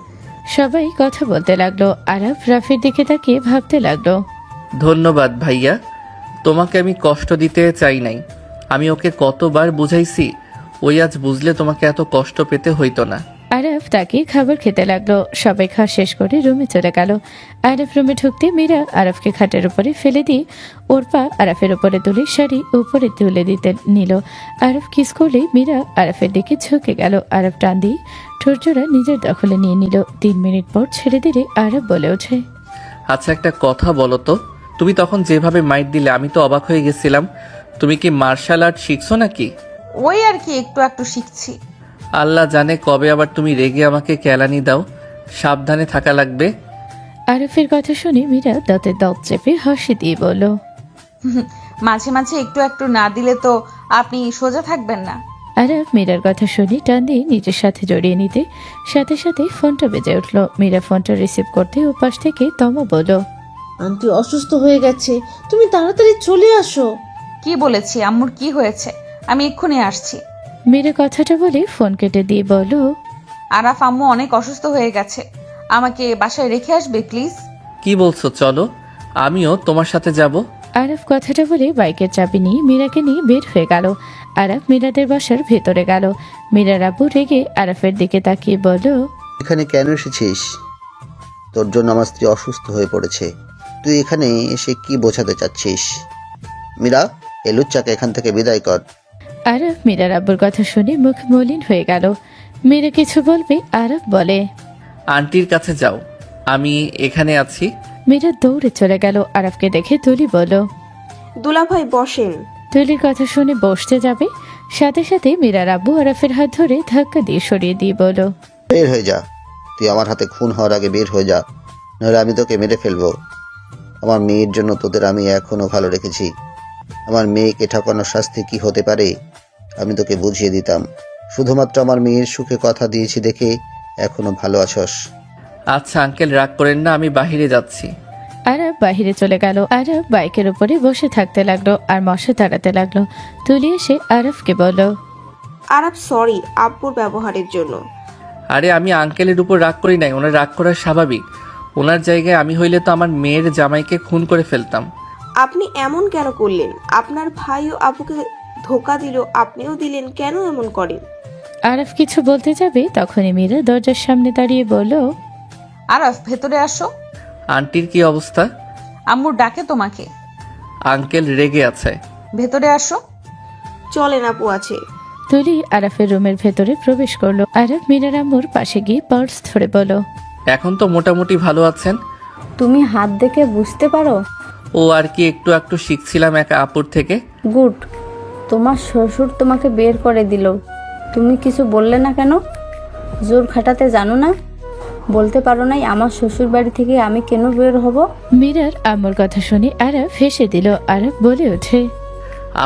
সবাই কথা বলতে লাগলো। আরাফ রাফির দিকে তাকিয়ে ভাবতে লাগলো, ধন্যবাদ ভাইয়া, তোমাকে আমি কষ্ট দিতে চাই নাই। আমি ওকে কতবার বুঝাইছি, ওই আজ বুঝলে তোমাকে এত কষ্ট পেতে হইতো না। আরব তাকে খাবার খেতে লাগলো। সবাই খাওয়া শেষ করে রুমে চলে গেল। আরব রুমে ঢুকতে মীরা আরবকে খাটের উপরে ফেলে দিয়ে ওর পা আরফের উপরে তুলে শাড়ি উপরে তুলে দিতে নিল। আরব কিস করলে মীরা আরফের দিকে ঝুঁকে গেল। আরব টান দিয়ে ঠোঁটজোড়া নিজের দখলে নিয়ে নিল। 3 মিনিট পর ছেড়ে দিলে আরব বলে ওঠে, আচ্ছা একটা কথা বলো তো, তুমি তখন যেভাবে মাইট দিলে আমি তো অবাক হয়ে গেছিলাম। তুমি কি মার্শাল আর্ট শিখছো নাকি? ওই আর কি একটু একটু শিখছি। আল্লাহ জানে কবে আবার তুমি রেগে আমাকে কেলানি দাও। সাবধানে থাকা লাগবে। আরফের কথা শুনে মীরা দাঁতে দাঁত চেপে হাসি দিয়ে বলল, মাঝে মাঝে একটু একটু না দিলে তো আপনি সোজা থাকবেন না। আরব মীরার কথা শুনে টান দিয়ে নিজের সাথে জড়িয়ে নিতে সাথে সাথে ফোনটা বেজে উঠল। মীরা ফোনটা রিসিভ করতে ও পাশ থেকে তমা বলল, আন্টি অসুস্থ হয়ে গেছে, তুমি তাড়াতাড়ি চলে আসো। কি বলেছি? আম্মুর কি হয়েছে? আমি এক্ষুনি আসছি। মীরা কথাটা বলে ফোন কেটে দিয়ে বলল, আরাফ আম্মু অনেক অসুস্থ হয়ে গেছে, আমাকে বাসায় রেখে আসবে প্লিজ। কি বলছো? চলো আমিও তোমার সাথে যাব। আরব কথাটা বলে বাইকের চাবি নিয়ে মীরাকে নিয়ে বের হয়ে গেল। আরব মীরাদের বাসার ভেতরে গেল। মীরার আব্বু রেগে আরফের দিকে তাকিয়ে বলল, এখানে কেন এসেছিস? তোর জন্য আমার স্ত্রী অসুস্থ হয়ে পড়েছে, তুই এখানে এসে কি বোঝাতে চাচ্ছিস? মীরা, এই লুচ্চাকে এখান থেকে বিদায় কর। আরব মীরার আব্বুর কথা শুনে মুখ মলিন হয়ে গেল। মীরা কিছু বলবে আরব বলে, আন্টির কাছে যাও, আমি এখানে আছি। মীরা দৌড়ে চলে গেল। আরবকে দেখে তুলি বলল, দুলাভাই বসেন। তুলির কথা শুনে বসতে যাবে সাথে সাথে মীরার আব্বু আরফের হাত ধরে ধাক্কা দিয়ে সরিয়ে দিয়ে বলল, বের হয়ে যা, তুই আমার হাতে খুন হওয়ার আগে বের হয়ে যা, নাহলে আমি তোকে মেরে ফেলবো। আমার মেয়ের জন্য তোদের আমি এখনো ভালো রেখেছি। আমার মেয়েকে ঠকানোর শাস্তি কি হতে পারে আমি তোকে বুঝিয়ে দিতাম। শুধুমাত্র আমার মেয়ের সুখে কথা দিয়েছি দেখে এখনো ভালো আছস। আচ্ছা আঙ্কেল রাগ করেন না, আমি বাইরে যাচ্ছি। আরব বাহিরে চলে গেল। আরব বাইকের উপরে বসে থাকতে লাগলো আর মশা তাড়াতে লাগলো। তুলি এসে আরবকে বলল, আরাফ সরি আব্বুর ব্যবহারের জন্য। আরে আমি আঙ্কেলের উপর রাগ করি নাই, ওনার রাগ করা স্বাভাবিক। ওনার জায়গায় আমি হইলে তো আমার মেয়ের জামাইকে খুন করে ফেলতাম। আপনি এমন কেন করলেন? আপনার ভাইও আব্বুকে ধোকা দিল, আপনিও দিলেন, কেন এমন করেন? আরব কিছু বলতে যাবে তখনই মীরা দরজার সামনে দাঁড়িয়ে বলল, আরাফ ভেতরে আসো। আন্টির কি অবস্থা? আম্মুর ডাকে তোমাকে। আঙ্কেল রেগে আছে। ভেতরে আসো। চলেন আপু আছে। তুলি আরফের রুমের ভেতরে প্রবেশ করলো। আরব মীরার আম্মুর পাশে গিয়ে পার্স ধরে বলল, এখন তো মোটামুটি ভালো আছেন। তুমি হাত দেখে বুঝতে পারো? ও আর কি একটু একটু শিখছিলাম এক আপুর থেকে। গুড। তোমার শ্বশুর তোমাকে বের করে দিল, তুমি কিছু বললে না কেন? জোর খাটাতে জানো না? বলতে পারো নাই আমার শ্বশুর বাড়ি থেকে আমি কেন বের হব? মীরার আম্মুর কথা শুনে আরব হেসে দিল। আরব বলে ওঠে,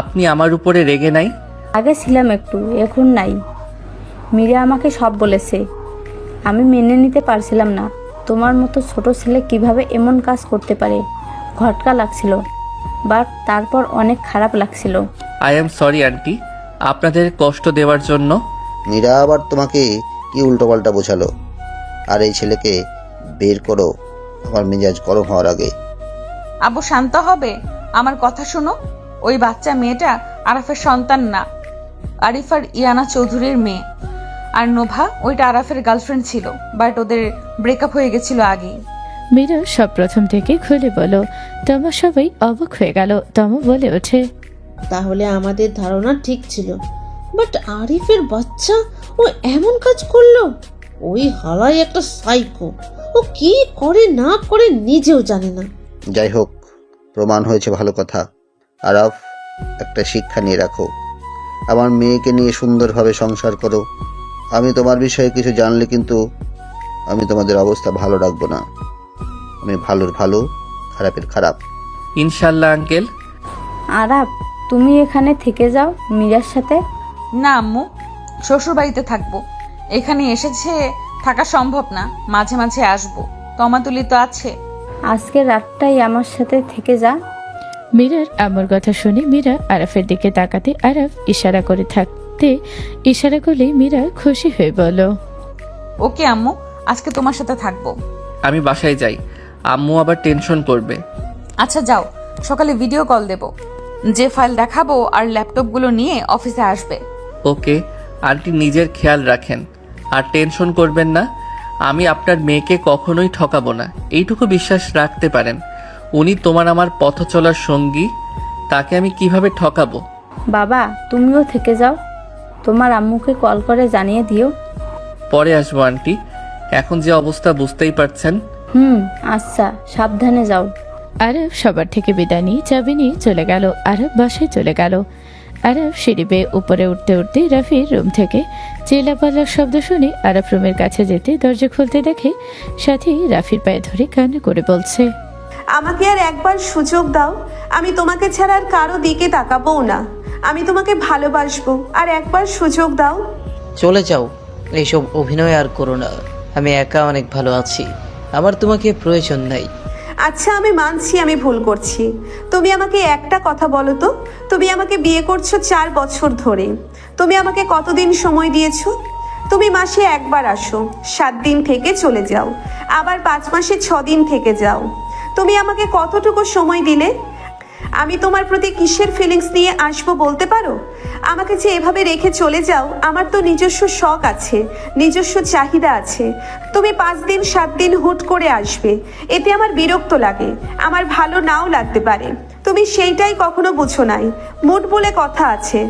আপনি আমার উপরে রেগে নাই? আগে ছিলাম একটু, এখন নাই। মীরা আমাকে সব বলেছে, আমি মেনে নিতে পারছিলাম না। তোমার মতো ছোট ছেলে কিভাবে এমন কাজ করতে পারে, ঘটকা লাগছিল, বাট তারপর অনেক খারাপ লাগছিল। আই এম সরি আন্টি, আপনাদের কষ্ট দেওয়ার জন্য। মীরা আবার তোমাকে কি উল্টোপাল্টা বোঝালো? আর এই ছেলেকে বের করো আমার মেজাজ গরম হওয়ার আগে। আব্বু শান্ত হবে, আমার কথা শোনো। ওই বাচ্চা মেয়েটা আরাফের সন্তান না, আরিফ আর ইয়ানা চৌধুরীর মেয়ে। আর নোভা ওইটা আরাফের গার্লফ্রেন্ড ছিল, বাট ওদের ব্রেকআপ হয়ে গেছিল আগেই। মীরা সব প্রথম থেকে খুলে বলো। তমা সবাই অবাক হয়ে গেল। তমা বলে ওঠে, তাহলে আমাদের ধারণা ঠিক ছিল, বাট আরিফের বাচ্চা ও এমন কাজ করলো? ওই হালাই একটা সাইকো, ও কি করে না করে নিজেও জানে না। যাই হোক, প্রমাণ হয়েছে ভালো কথা। আরাফ, একটা শিক্ষা নিয়ে রাখো, আমার মেয়েকে নিয়ে সুন্দরভাবে সংসার করো। আমি তোমার বিষয়ে কিছু জানলে কিন্তু আমি তোমাদের অবস্থা ভালো রাখবো না। আমি ভালোর ভালো, খারাপের খারাপ। ইনশাল্লাহ আঙ্কেল। আরাব, তুমি এখানে থেকে যাও মীরার সাথে। না আম্মু, শ্বশুর বাড়িতে থাকবো। এখানে এসেছে থাকা সম্ভব না, মাঝে মাঝে আসবো। তমাতুলি তো আছে। আজকে রাতটাই আমার সাথে থেকে যা। মীরার আম্মুর কথা শুনে মীরা আরাফের দিকে তাকাতে আরাফ ইশারা করে থাকতে ইশারা করলেই মীরা খুশি হয়ে বলল, ওকে আম্মু, আজকে তোমার সাথে থাকবো। আমি বাসায় যাই, আম্মু আবার টেনশন করবে। আচ্ছা যাও, সকালে ভিডিও কল দেব। যে ফাইল দেখাবো আর ল্যাপটপগুলো নিয়ে অফিসে আসবে। ওকে আন্টি, নিজের খেয়াল রাখেন। আর টেনশন করবেন না, আমি আপনার মেয়েকে কখনোই ঠকাবো না, এইটুকু বিশ্বাস রাখতে পারেন। উনি তোমার আমার পথ চলার সঙ্গী, তাকে আমি কিভাবে ঠকাবো? বাবা তুমিও থেকে যাও, তোমার আম্মুকে কল করে জানিয়ে দিও। পরে আসবো আন্টি, এখন যে অবস্থা বুঝতেই পারছেন। আচ্ছা সাবধানে যাও। আরব সবার থেকে বিদায় নিয়ে চাবি নিয়ে চলে গেল। আরব বাসায় চলে গেল। আরব সিঁড়ি বেয়ে উপরে উঠতে উঠতে রাফির রুম থেকে চিল্লাপাল্লার শব্দ শুনে আরব রুমের কাছে যেতে দরজা খুলতে দেখে সাথী রাফির পায়ে ধরে কান্না করে বলছে, আমাকে আর একবার সুযোগ দাও, আমি তোমাকে ছাড়া আর কারো দিকে তাকাবো না। আমি তোমাকে ভালোবাসবো, আর একবার সুযোগ দাও। চলে যাও, এইসব অভিনয় আর করো না। আমি একা অনেক ভালো আছি, আমার তোমাকে প্রয়োজন নাই। আচ্ছা আমি মানছি আমি ভুল করছি। তুমি আমাকে একটা কথা বলো তো, তুমি আমাকে বিয়ে করছো 4 বছর ধরে, তুমি আমাকে কতদিন সময় দিয়েছো? তুমি মাসে একবার আসো, 7 দিন থেকে চলে যাও, আবার 5 মাসে 6 দিন থেকে যাও। তুমি আমাকে কতটুকু সময় দিলে? আমি তোমার প্রতি কিসের ফিলিংস নিয়ে আসবো বলতে পারো? আমাকে যে এভাবে রেখে চলে যাও, আমার তো নিজস্ব শখ আছে, নিজস্ব চাহিদা আছে। তুমি 5 দিন 7 দিন হুট করে আসবে, এতে আমার বিরক্ত লাগে, আমার ভালো নাও লাগতে পারে। তুমি সেইটাই কখনো বুঝো নাই। মুড বলে কথা আছে,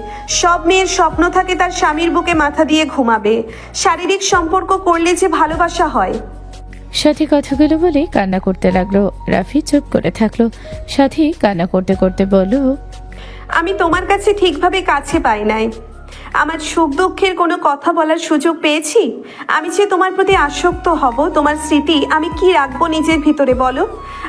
সব মেয়ের স্বপ্ন থাকে তার স্বামীর বুকে মাথা দিয়ে ঘুমাবে। শারীরিক সম্পর্ক করলে যে ভালোবাসা হয়। সাথী কথাগুলো বলে কান্না করতে লাগলো। রাফি চুপ করে থাকলো। সাথী কান্না করতে করতে বলল, আমি তোমার কাছে ঠিকভাবে কাছে পাই নাই, আমার সুখ দুঃখের কোনো কথা বলার সুযোগ পেয়েছি? আমি যে তোমার প্রতি আসক্ত হব, তোমার স্মৃতি আমি কি রাখবো নিজের ভিতরে বলো?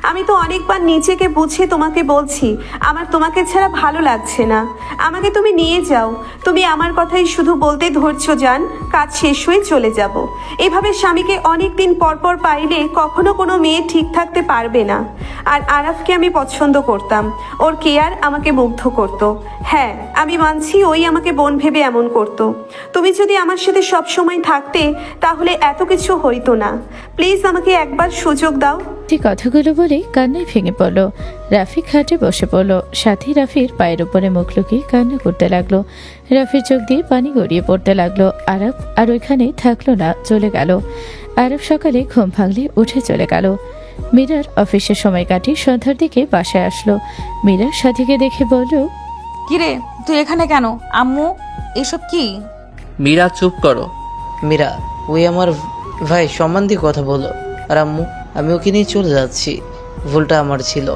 আমি তো অনেকবার নিজেকে বুঝে তোমাকে বলছি আমার তোমাকে ছাড়া ভালো লাগছে না, আমাকে তুমি নিয়ে যাও। তুমি আমার কথাই শুধু বলতে ধৈর্য যান, কাজ শেষ হয়ে চলে যাব। এভাবে স্বামীকে অনেক দিন পর পর পাইলে কখনো কোনো মেয়ে ঠিক থাকতে পারবে না। আর আরাফকে আমি পছন্দ করতাম, ওর কেয়ার আমাকে মুগ্ধ করত। হ্যাঁ আমি মানছি ওই আমাকে বোন ভেবে এমন করত। তুমি যদি আমার সাথে সব সময় থাকতে তাহলে এত কিছু হইতো না। প্লিজ আমাকে একবার সুযোগ দাও। এই কথাগুলো বলে কান্নায় ভেঙে পড়ল। রাফি খাটে বসে পড়ল। সাথী রাফির পায়ের উপরে মুখ লুকিয়ে কান্না করতে লাগলো। রাফির চোখ দিয়ে পানি গড়িয়ে পড়তে লাগলো। আরব আর ওইখানে থাকলো না, চলে গেল। আরব সকালে ঘুম ভাঙলে উঠে চলে গেল। মীরার অফিসের সময় কাটিয়ে সন্ধ্যার দিকে বাসায় আসলো। মীরা সাথীকে দেখে বলল, কিরে তুই এখানে কেন? আম্মু এসব কি? মীরা চুপ করো। মীরা, ওই আমার ভাই, সম্মান দিয়ে কথা বলো। আর আম্মু, আমি ওকে নিয়ে চলে যাচ্ছি। ভুলটা আমার ছিল,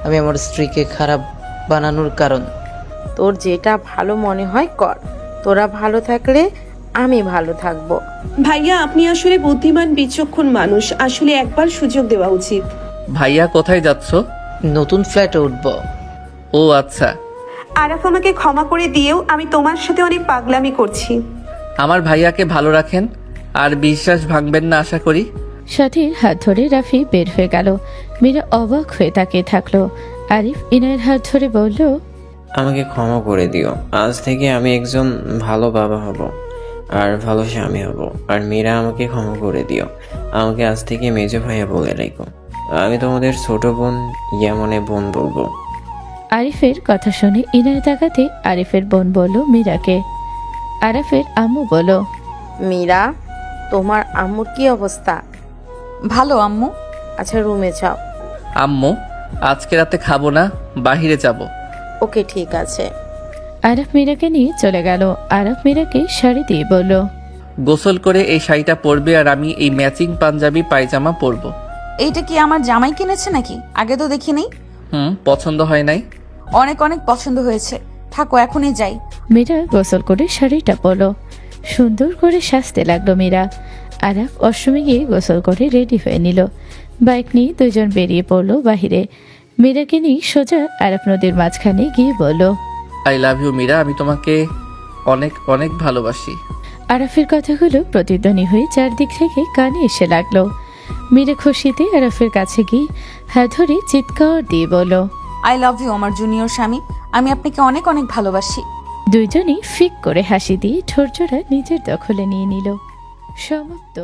আমি আমার স্ত্রীকে খারাপ বানানোর কারণ। তোর যেটা ভালো মনে হয় কর, তোরা ভালো থাকলে আমি ভালো থাকবো। ভাইয়া আপনি আসলে বুদ্ধিমান বিচক্ষণ মানুষ, আসলে একবার সুযোগ দেওয়া উচিত। ভাইয়া কোথায় যাচ্ছ? নতুন ফ্ল্যাটে উঠবো। ও আচ্ছা। আরাফ আমাকে ক্ষমা করে দিয়েও আমি তোমার সাথে অনেক পাগলামি করছি। আমার ভাইয়াকে ভালো রাখেন আর বিশ্বাস ভাঙবেন না আশা করি। সাথীর হাত ধরে রাফি বের হয়ে গেল। মীরা অবাক হয়ে তাকিয়ে থাকলো। আরিফ ইনায়ের হাত ধরে বলল, আমাকে ক্ষমা করে দিও। আজ থেকে আমি একজন ভালো বাবা হব আর ভালো স্বামী হব। আর মীরা, আমাকে ক্ষমা করে দিও। আমাকে আজ থেকে মেজো ভাইয়া বলে রেখো। আমি তোমাদের ছোট বোন ইয়ামনে বোন বলবো। আরিফের কথা শুনে ইনায় তাকাতে আরিফের বোন বলল মীরাকে। আরাফের আম্মু বলল, মীরা, তোমার আম্মুর কি অবস্থা? ভালো আম্মু। আচ্ছা রুমে যাও। আম্মু, আজকে রাতে খাবো না, বাহিরে যাব। ওকে ঠিক আছে। আরাফ মীরাকে নিয়ে চলে গেল। আরাফ মীরাকে শাড়ি দিয়ে বলল, গোসল করে এই শাড়িটা পরবে আর আমি এই ম্যাচিং পাঞ্জাবি পায়জামা পরবো। এইটা কি আমার জামাই কিনেছে নাকি? আগে তো দেখিনি। পছন্দ হয় নাই? অনেক অনেক পছন্দ হয়েছে, থাকো এখনই যাই। মীরা গোসল করে শাড়িটা পরল। সুন্দর করে সাজতে লাগলো মীরা। আরাফ অষ্টমী গিয়ে গোসল করে রেডি হয়ে নিল। বাইক নিয়ে দুজন বেরিয়ে পড়লো বাহিরে। মীরাকে নিয়ে সোজা আরাফ নদীর মাঝখানে গিয়ে বলল, আই লাভ ইউ মীরা, আমি তোমাকে অনেক অনেক ভালোবাসি। আরাফের কথাগুলো প্রতিধ্বনি হয়ে চারদিক থেকে কানে এসে লাগলো। মীরা খুশিতে আরাফের কাছে গিয়ে হাত ধরে চিৎকার দিয়ে বলল, আই লাভ ইউ আমার জুনিয়র স্বামী, আমি আপনাকে অনেক অনেক ভালোবাসি। দুইজনই ফিক করে হাসি দিয়ে ঠোঁট জোড়া নিজের দখলে নিয়ে নিল। সমাপ্ত।